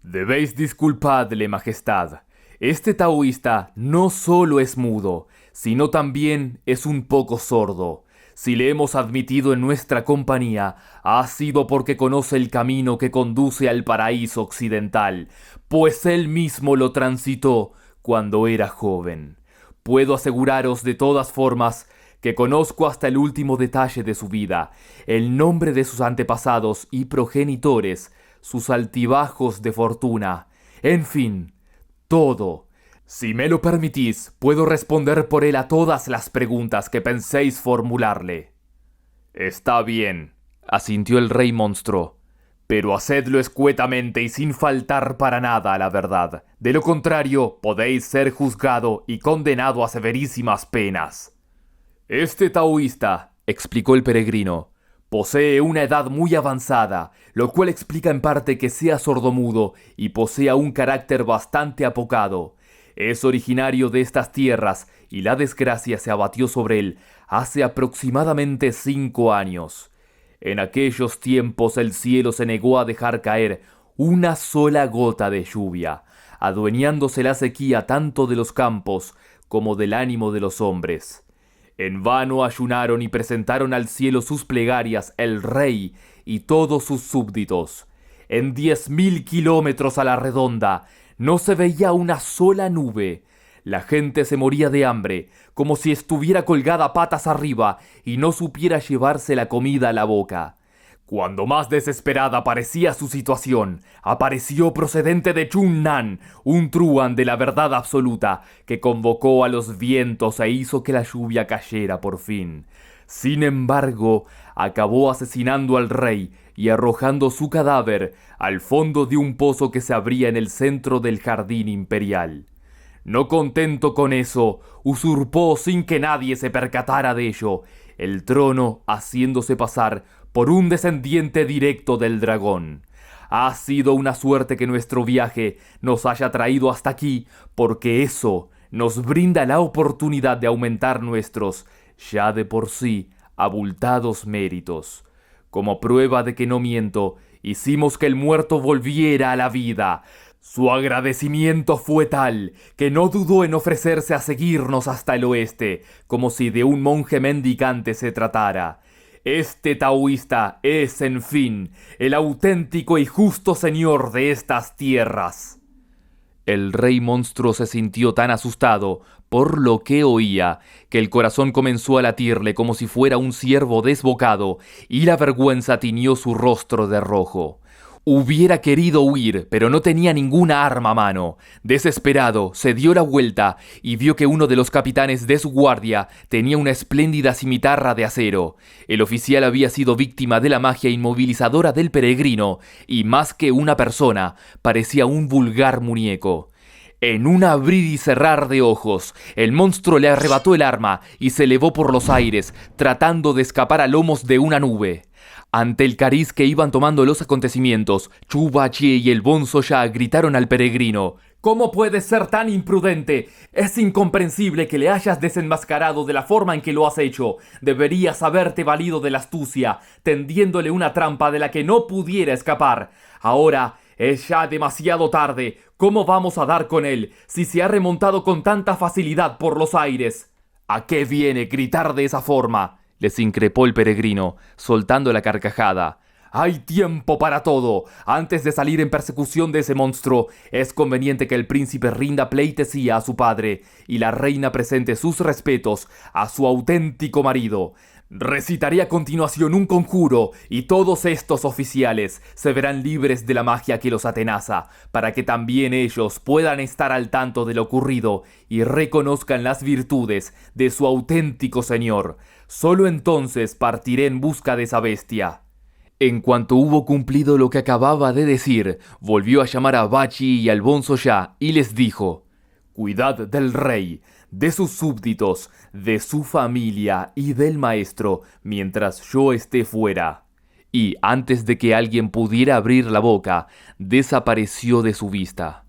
«Debéis disculpadle, majestad. Este taoísta no solo es mudo, sino también es un poco sordo. Si le hemos admitido en nuestra compañía, ha sido porque conoce el camino que conduce al paraíso occidental, pues él mismo lo transitó cuando era joven. Puedo aseguraros de todas formas que conozco hasta el último detalle de su vida, el nombre de sus antepasados y progenitores, sus altibajos de fortuna, en fin, todo. Si me lo permitís, puedo responder por él a todas las preguntas que penséis formularle». «Está bien», asintió el rey monstruo, «pero hacedlo escuetamente y sin faltar para nada a la verdad. De lo contrario, podéis ser juzgado y condenado a severísimas penas». «Este taoísta», explicó el peregrino, «posee una edad muy avanzada, lo cual explica en parte que sea sordomudo y posea un carácter bastante apocado. Es originario de estas tierras y la desgracia se abatió sobre él hace aproximadamente 5 años. En aquellos tiempos el cielo se negó a dejar caer una sola gota de lluvia, adueñándose la sequía tanto de los campos como del ánimo de los hombres. En vano ayunaron y presentaron al cielo sus plegarias el rey y todos sus súbditos. En 10.000 kilómetros a la redonda no se veía una sola nube. La gente se moría de hambre, como si estuviera colgada patas arriba y no supiera llevarse la comida a la boca. Cuando más desesperada parecía su situación, apareció procedente de Chunnan, un truán de la verdad absoluta, que convocó a los vientos e hizo que la lluvia cayera por fin. Sin embargo, acabó asesinando al rey y arrojando su cadáver al fondo de un pozo que se abría en el centro del jardín imperial. No contento con eso, usurpó sin que nadie se percatara de ello el trono, haciéndose pasar por un descendiente directo del dragón. Ha sido una suerte que nuestro viaje nos haya traído hasta aquí, porque eso nos brinda la oportunidad de aumentar nuestros, ya de por sí, abultados méritos. Como prueba de que no miento, hicimos que el muerto volviera a la vida. Su agradecimiento fue tal que no dudó en ofrecerse a seguirnos hasta el oeste, como si de un monje mendicante se tratara. Este taoísta es, en fin, el auténtico y justo señor de estas tierras». El rey monstruo se sintió tan asustado por lo que oía, que el corazón comenzó a latirle como si fuera un ciervo desbocado, y la vergüenza tiñó su rostro de rojo. Hubiera querido huir, pero no tenía ninguna arma a mano. Desesperado, se dio la vuelta y vio que uno de los capitanes de su guardia tenía una espléndida cimitarra de acero. El oficial había sido víctima de la magia inmovilizadora del peregrino, y más que una persona, parecía un vulgar muñeco. En un abrir y cerrar de ojos, el monstruo le arrebató el arma y se elevó por los aires, tratando de escapar a lomos de una nube. Ante el cariz que iban tomando los acontecimientos, Chu Bachie y el bonzo ya gritaron al peregrino: «¿Cómo puedes ser tan imprudente? Es incomprensible que le hayas desenmascarado de la forma en que lo has hecho. Deberías haberte valido de la astucia, tendiéndole una trampa de la que no pudiera escapar. Ahora es ya demasiado tarde. ¿Cómo vamos a dar con él si se ha remontado con tanta facilidad por los aires?» «¿A qué viene gritar de esa forma?», les increpó el peregrino, soltando la carcajada. «Hay tiempo para todo. Antes de salir en persecución de ese monstruo, es conveniente que el príncipe rinda pleitesía a su padre y la reina presente sus respetos a su auténtico marido. Recitaré a continuación un conjuro y todos estos oficiales se verán libres de la magia que los atenaza, para que también ellos puedan estar al tanto de lo ocurrido y reconozcan las virtudes de su auténtico señor. Solo entonces partiré en busca de esa bestia». En cuanto hubo cumplido lo que acababa de decir, volvió a llamar a Bachi y al bonzo ya y les dijo: «Cuidad del rey, de sus súbditos, de su familia y del maestro, mientras yo esté fuera». Y antes de que alguien pudiera abrir la boca, desapareció de su vista.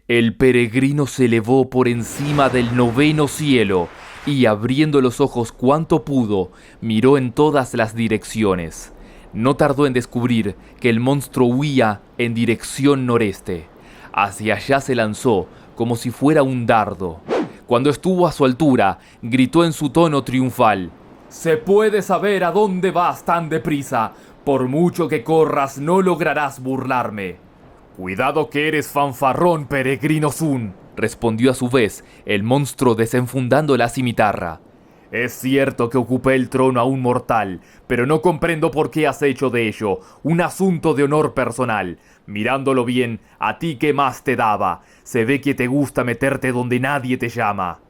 El peregrino se elevó por encima del noveno cielo y, abriendo los ojos cuanto pudo, miró en todas las direcciones. No tardó en descubrir que el monstruo huía en dirección noreste. Hacia allá se lanzó como si fuera un dardo. Cuando estuvo a su altura, gritó en su tono triunfal: «Se puede saber a dónde vas tan deprisa. Por mucho que corras, no lograrás burlarme». «Cuidado que eres fanfarrón, peregrino Sun», respondió a su vez el monstruo desenfundando la cimitarra. «Es cierto que ocupé el trono a un mortal, pero no comprendo por qué has hecho de ello un asunto de honor personal. Mirándolo bien, ¿a ti qué más te daba? Se ve que te gusta meterte donde nadie te llama».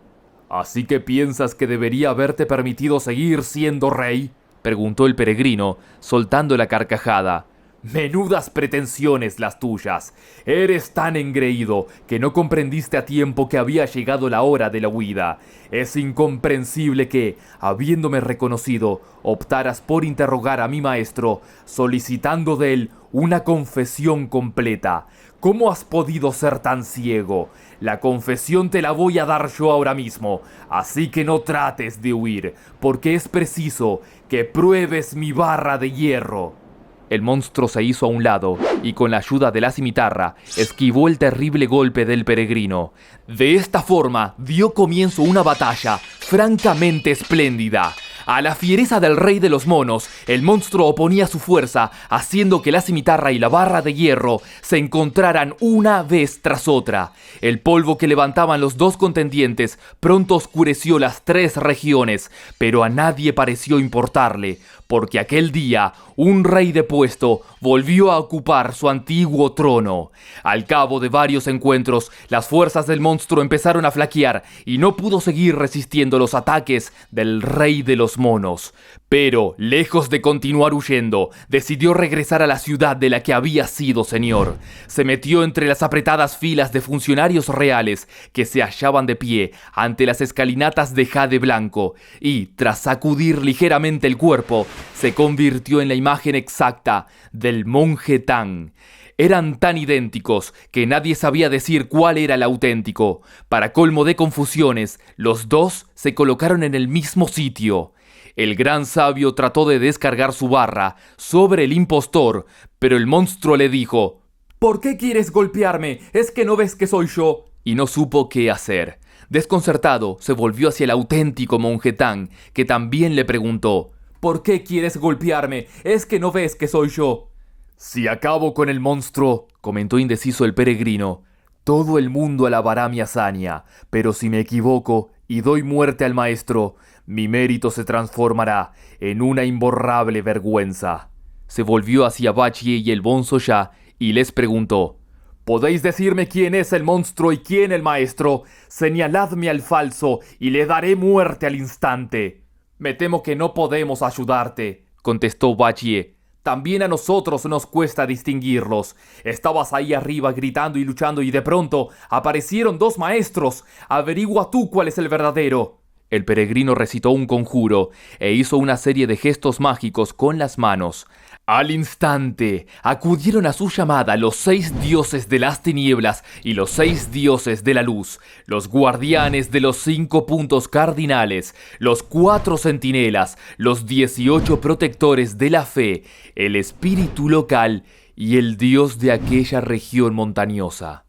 «¿Así que piensas que debería haberte permitido seguir siendo rey?», preguntó el peregrino, soltando la carcajada. «Menudas pretensiones las tuyas. Eres tan engreído que no comprendiste a tiempo que había llegado la hora de la huida. Es incomprensible que, habiéndome reconocido, optaras por interrogar a mi maestro, solicitando de él una confesión completa. ¿Cómo has podido ser tan ciego? La confesión te la voy a dar yo ahora mismo, así que no trates de huir, porque es preciso que pruebes mi barra de hierro». El monstruo se hizo a un lado y, con la ayuda de la cimitarra, esquivó el terrible golpe del peregrino. De esta forma dio comienzo una batalla francamente espléndida. A la fiereza del rey de los monos, el monstruo oponía su fuerza, haciendo que la cimitarra y la barra de hierro se encontraran una vez tras otra. El polvo que levantaban los dos contendientes pronto oscureció las tres regiones, pero a nadie pareció importarle, porque aquel día un rey depuesto volvió a ocupar su antiguo trono. Al cabo de varios encuentros, las fuerzas del monstruo empezaron a flaquear y no pudo seguir resistiendo los ataques del rey de los monos. Pero, lejos de continuar huyendo, decidió regresar a la ciudad de la que había sido señor. Se metió entre las apretadas filas de funcionarios reales que se hallaban de pie ante las escalinatas de jade blanco y, tras sacudir ligeramente el cuerpo, se convirtió en la imagen exacta del monje Tang. Eran tan idénticos que nadie sabía decir cuál era el auténtico. Para colmo de confusiones, los dos se colocaron en el mismo sitio. El gran sabio trató de descargar su barra sobre el impostor, pero el monstruo le dijo: «¿Por qué quieres golpearme? ¿Es que no ves que soy yo?». Y no supo qué hacer. Desconcertado, se volvió hacia el auténtico monje Tang, que también le preguntó: «¿Por qué quieres golpearme? ¿Es que no ves que soy yo?». «Si acabo con el monstruo», comentó indeciso el peregrino, Todo el mundo alabará mi hazaña, pero si me equivoco y doy muerte al maestro, mi mérito se transformará en una imborrable vergüenza. Se volvió hacia Bachie y el bonzo ya y les preguntó: ¿Podéis decirme quién es el monstruo y quién el maestro? Señaladme al falso y le daré muerte al instante. Me temo que no podemos ayudarte, contestó Bachie. También a nosotros nos cuesta distinguirlos. Estabas ahí arriba gritando y luchando y de pronto aparecieron dos maestros. Averigua tú cuál es el verdadero. El peregrino recitó un conjuro e hizo una serie de gestos mágicos con las manos. Al instante acudieron a su llamada los 6 dioses de las tinieblas y los 6 dioses de la luz, los guardianes de los 5 puntos cardinales, los 4 centinelas, los 18 protectores de la fe, el espíritu local y el dios de aquella región montañosa.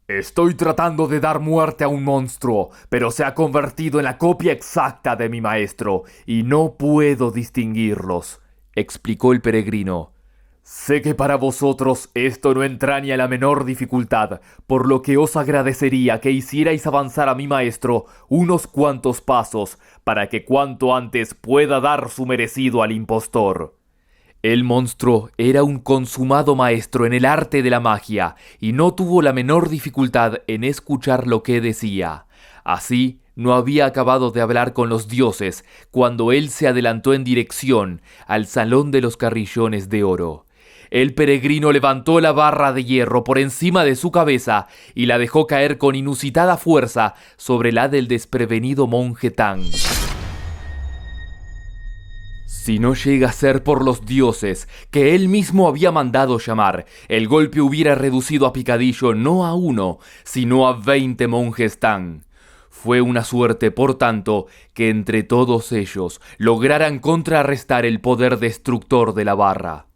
Estoy tratando de dar muerte a un monstruo, pero se ha convertido en la copia exacta de mi maestro y no puedo distinguirlos, explicó el peregrino. Sé que para vosotros esto no entraña la menor dificultad, por lo que os agradecería que hicierais avanzar a mi maestro unos cuantos pasos para que cuanto antes pueda dar su merecido al impostor. El monstruo era un consumado maestro en el arte de la magia y no tuvo la menor dificultad en escuchar lo que decía. Así, no había acabado de hablar con los dioses cuando él se adelantó en dirección al salón de los carrillones de oro. El peregrino levantó la barra de hierro por encima de su cabeza y la dejó caer con inusitada fuerza sobre la del desprevenido monje Tang. Si no llega a ser por los dioses que él mismo había mandado llamar, el golpe hubiera reducido a picadillo no a 1, sino a 20 monjes Tang. Fue una suerte, por tanto, que entre todos ellos lograran contrarrestar el poder destructor de la barra.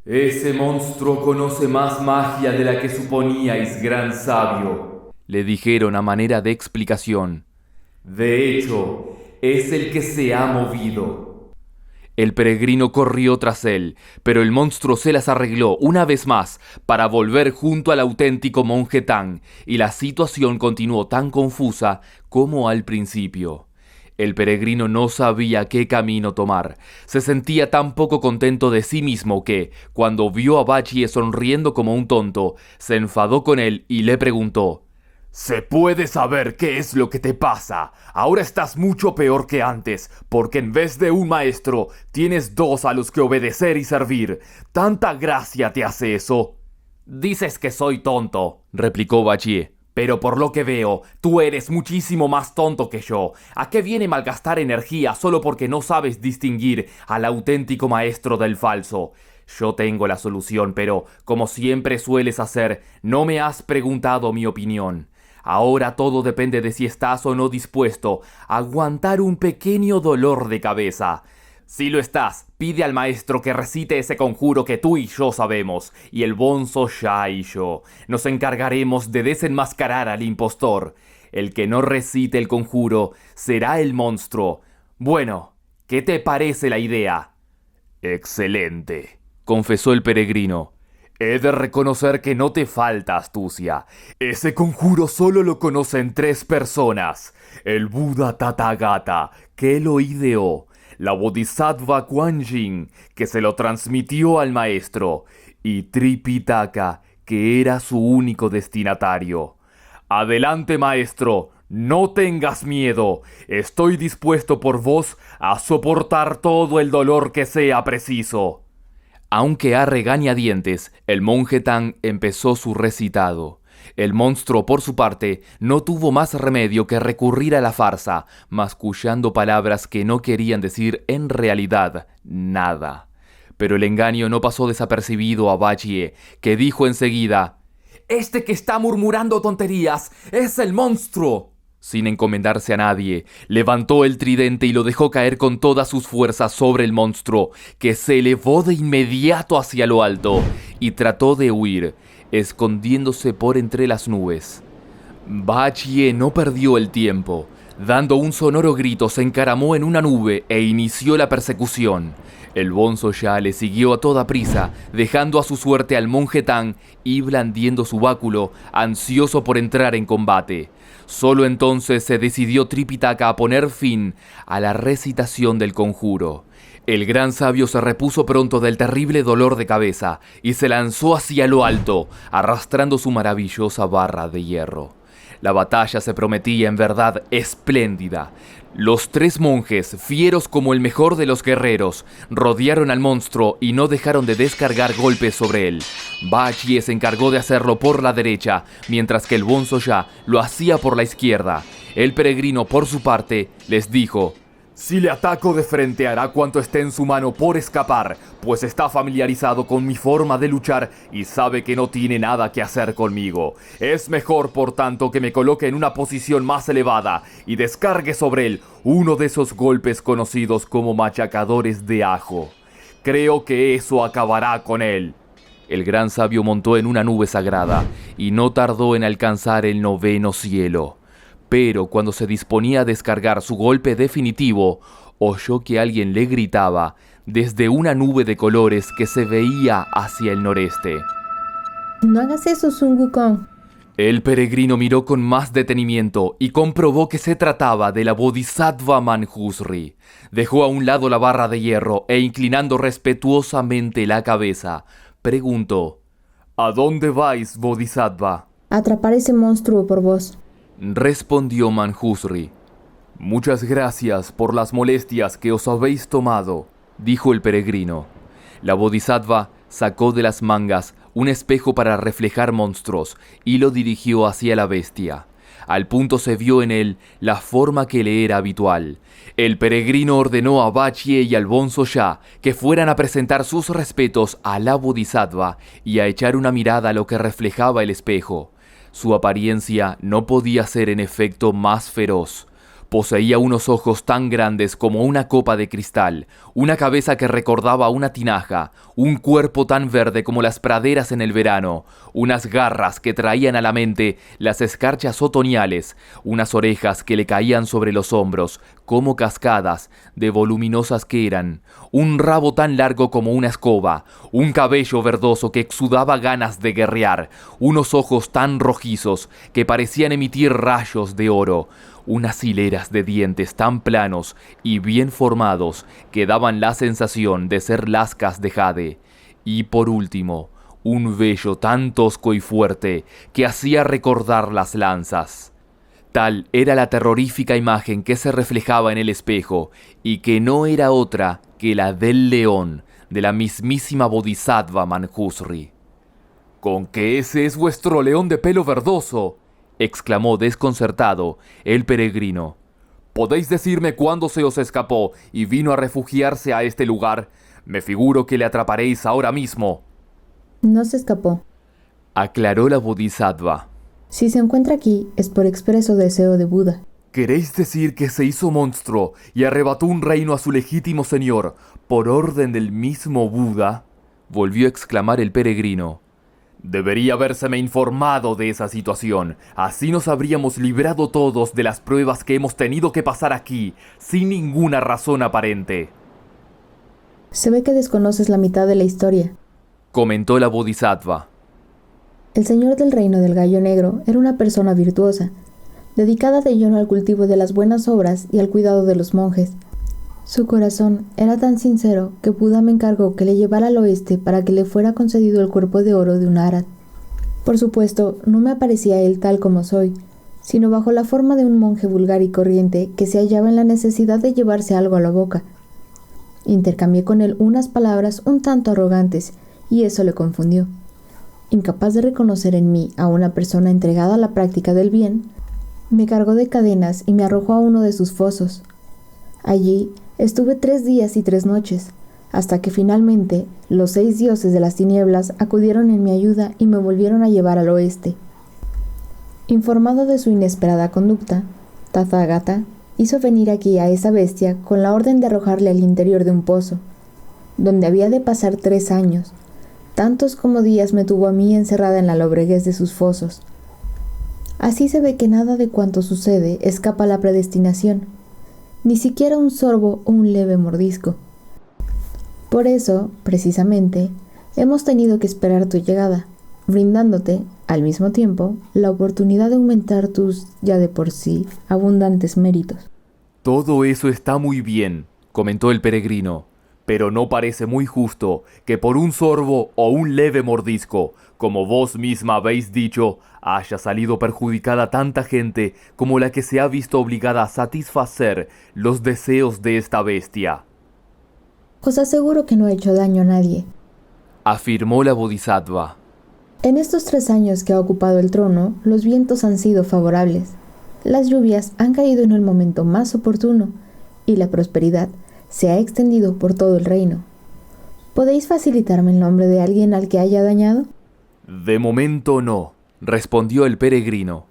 Ese monstruo conoce más magia de la que suponíais, gran sabio, le dijeron a manera de explicación. De hecho, es el que se ha movido. El peregrino corrió tras él, pero el monstruo se las arregló una vez más para volver junto al auténtico monje Tang, y la situación continuó tan confusa como al principio. El peregrino no sabía qué camino tomar. Se sentía tan poco contento de sí mismo que, cuando vio a Bachie sonriendo como un tonto, se enfadó con él y le preguntó: ¿Se puede saber qué es lo que te pasa? Ahora estás mucho peor que antes, porque en vez de un maestro, tienes 2 a los que obedecer y servir. ¿Tanta gracia te hace eso? Dices que soy tonto, replicó Bachie. Pero por lo que veo, tú eres muchísimo más tonto que yo. ¿A qué viene malgastar energía solo porque no sabes distinguir al auténtico maestro del falso? Yo tengo la solución, pero, como siempre sueles hacer, no me has preguntado mi opinión. Ahora todo depende de si estás o no dispuesto a aguantar un pequeño dolor de cabeza. Si lo estás, pide al maestro que recite ese conjuro que tú y yo sabemos, y el bonzo ya y yo nos encargaremos de desenmascarar al impostor. El que no recite el conjuro será el monstruo. Bueno, ¿qué te parece la idea? Excelente, confesó el peregrino. He de reconocer que no te falta astucia. Ese conjuro solo lo conocen 3 personas. El Buda Tathagata, que lo ideó. La Bodhisattva Kuan Yin, que se lo transmitió al maestro. Y Tripitaka, que era su único destinatario. Adelante, maestro. No tengas miedo. Estoy dispuesto por vos a soportar todo el dolor que sea preciso. Aunque a regañadientes, el monje Tang empezó su recitado. El monstruo, por su parte, no tuvo más remedio que recurrir a la farsa, mascullando palabras que no querían decir en realidad nada. Pero el engaño no pasó desapercibido a Bachie, que dijo enseguida: «Este que está murmurando tonterías es el monstruo». Sin encomendarse a nadie, levantó el tridente y lo dejó caer con todas sus fuerzas sobre el monstruo, que se elevó de inmediato hacia lo alto y trató de huir, escondiéndose por entre las nubes. Bachie no perdió el tiempo. Dando un sonoro grito, se encaramó en una nube e inició la persecución. El bonzo ya le siguió a toda prisa, dejando a su suerte al monje Tang y blandiendo su báculo, ansioso por entrar en combate. Solo entonces se decidió Tripitaka a poner fin a la recitación del conjuro. El gran sabio se repuso pronto del terrible dolor de cabeza y se lanzó hacia lo alto, arrastrando su maravillosa barra de hierro. La batalla se prometía en verdad espléndida. Los 3 monjes, fieros como el mejor de los guerreros, rodearon al monstruo y no dejaron de descargar golpes sobre él. Bachie se encargó de hacerlo por la derecha, mientras que el bonzo ya lo hacía por la izquierda. El peregrino, por su parte, les dijo: «Si le ataco de frente hará cuanto esté en su mano por escapar, pues está familiarizado con mi forma de luchar y sabe que no tiene nada que hacer conmigo. Es mejor, por tanto, que me coloque en una posición más elevada y descargue sobre él uno de esos golpes conocidos como machacadores de ajo. Creo que eso acabará con él». El gran sabio montó en una nube sagrada y no tardó en alcanzar el 9º cielo. Pero cuando se disponía a descargar su golpe definitivo, oyó que alguien le gritaba desde una nube de colores que se veía hacia el noreste. No hagas eso, Sun Wukong. El peregrino miró con más detenimiento y comprobó que se trataba de la Bodhisattva Manjushri. Dejó a un lado la barra de hierro e, inclinando respetuosamente la cabeza, preguntó: «¿A dónde vais, Bodhisattva?» Atrapar ese monstruo por vos. Respondió Manjushri. «Muchas gracias por las molestias que os habéis tomado», dijo el peregrino. La Bodhisattva sacó de las mangas un espejo para reflejar monstruos y lo dirigió hacia la bestia. Al punto se vio en él la forma que le era habitual. El peregrino ordenó a Bachie y al bonzo ya que fueran a presentar sus respetos a la Bodhisattva y a echar una mirada a lo que reflejaba el espejo. Su apariencia no podía ser en efecto más feroz. Poseía unos ojos tan grandes como una copa de cristal, una cabeza que recordaba una tinaja, un cuerpo tan verde como las praderas en el verano, unas garras que traían a la mente las escarchas otoñales, unas orejas que le caían sobre los hombros, como cascadas de voluminosas que eran, un rabo tan largo como una escoba, un cabello verdoso que exudaba ganas de guerrear, unos ojos tan rojizos que parecían emitir rayos de oro, unas hileras de dientes tan planos y bien formados que daban la sensación de ser lascas de jade, y por último, un vello tan tosco y fuerte que hacía recordar las lanzas. Tal era la terrorífica imagen que se reflejaba en el espejo, y que no era otra que la del león de la mismísima Bodhisattva Manjushri. «¿Con qué ese es vuestro león de pelo verdoso?», exclamó desconcertado el peregrino. «¿Podéis decirme cuándo se os escapó y vino a refugiarse a este lugar? Me figuro que le atraparéis ahora mismo». No se escapó, aclaró la Bodhisattva. Si se encuentra aquí es por expreso deseo de Buda. ¿Queréis decir que se hizo monstruo y arrebató un reino a su legítimo señor por orden del mismo Buda?, volvió a exclamar el peregrino. «Debería habérseme informado de esa situación. Así nos habríamos librado todos de las pruebas que hemos tenido que pasar aquí, sin ninguna razón aparente». Se ve que desconoces la mitad de la historia, comentó la Bodhisattva. El señor del reino del gallo negro era una persona virtuosa, dedicada de lleno al cultivo de las buenas obras y al cuidado de los monjes. Su corazón era tan sincero que Buda me encargó que le llevara al oeste para que le fuera concedido el cuerpo de oro de un arhat. Por supuesto, no me aparecía él tal como soy, sino bajo la forma de un monje vulgar y corriente que se hallaba en la necesidad de llevarse algo a la boca. Intercambié con él unas palabras un tanto arrogantes, y eso le confundió. Incapaz de reconocer en mí a una persona entregada a la práctica del bien, me cargó de cadenas y me arrojó a uno de sus fosos. Allí estuve 3 días y 3 noches, hasta que finalmente los 6 dioses de las tinieblas acudieron en mi ayuda y me volvieron a llevar al oeste. Informado de su inesperada conducta, Tathagata hizo venir aquí a esa bestia con la orden de arrojarle al interior de un pozo, donde había de pasar 3 años, tantos como días me tuvo a mí encerrada en la lobreguez de sus fosos. Así se ve que nada de cuanto sucede escapa a la predestinación, ni siquiera un sorbo o un leve mordisco. Por eso, precisamente, hemos tenido que esperar tu llegada, brindándote, al mismo tiempo, la oportunidad de aumentar tus, ya de por sí, abundantes méritos. Todo eso está muy bien, comentó el peregrino, pero no parece muy justo que por un sorbo o un leve mordisco, como vos misma habéis dicho, haya salido perjudicada tanta gente como la que se ha visto obligada a satisfacer los deseos de esta bestia. Os aseguro que no ha hecho daño a nadie. Afirmó la Bodhisattva. En estos 3 años que ha ocupado el trono, los vientos han sido favorables. Las lluvias han caído en el momento más oportuno y la prosperidad se ha extendido por todo el reino. ¿Podéis facilitarme el nombre de alguien al que haya dañado? De momento no, respondió el peregrino.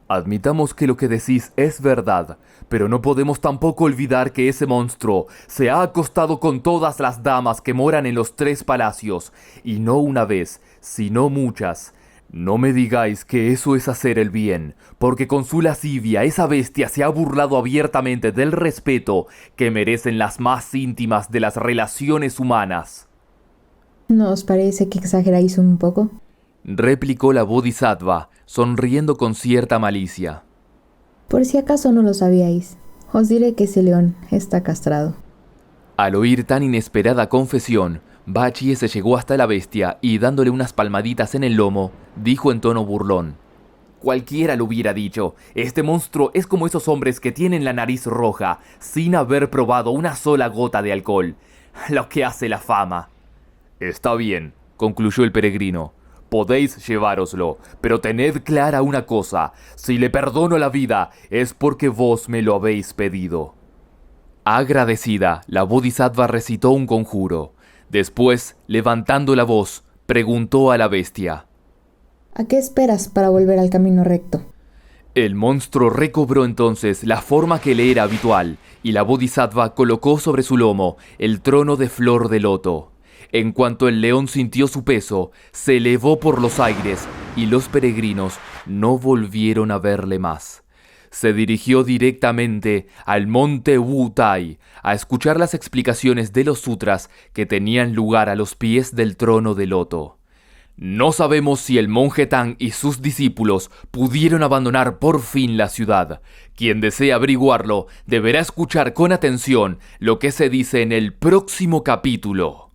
Admitamos que lo que decís es verdad, pero no podemos tampoco olvidar que ese monstruo se ha acostado con todas las damas que moran en los 3 palacios, y no una vez, sino muchas. No me digáis que eso es hacer el bien, porque con su lascivia esa bestia se ha burlado abiertamente del respeto que merecen las más íntimas de las relaciones humanas. ¿No os parece que exageráis un poco? Replicó la Bodhisattva, sonriendo con cierta malicia. Por si acaso no lo sabíais, os diré que ese león está castrado. Al oír tan inesperada confesión, Bachie se llegó hasta la bestia y, dándole unas palmaditas en el lomo, dijo en tono burlón: Cualquiera lo hubiera dicho, este monstruo es como esos hombres que tienen la nariz roja, sin haber probado una sola gota de alcohol. Lo que hace la fama. Está bien, concluyó el peregrino. Podéis llevároslo, pero tened clara una cosa, si le perdono la vida es porque vos me lo habéis pedido. Agradecida, la Bodhisattva recitó un conjuro. Después, levantando la voz, preguntó a la bestia: ¿A qué esperas para volver al camino recto? El monstruo recobró entonces la forma que le era habitual, y la Bodhisattva colocó sobre su lomo el trono de flor de loto. En cuanto el león sintió su peso, se elevó por los aires y los peregrinos no volvieron a verle más. Se dirigió directamente al monte Wutai a escuchar las explicaciones de los sutras que tenían lugar a los pies del trono de loto. No sabemos si el monje Tang y sus discípulos pudieron abandonar por fin la ciudad. Quien desee averiguarlo deberá escuchar con atención lo que se dice en el próximo capítulo.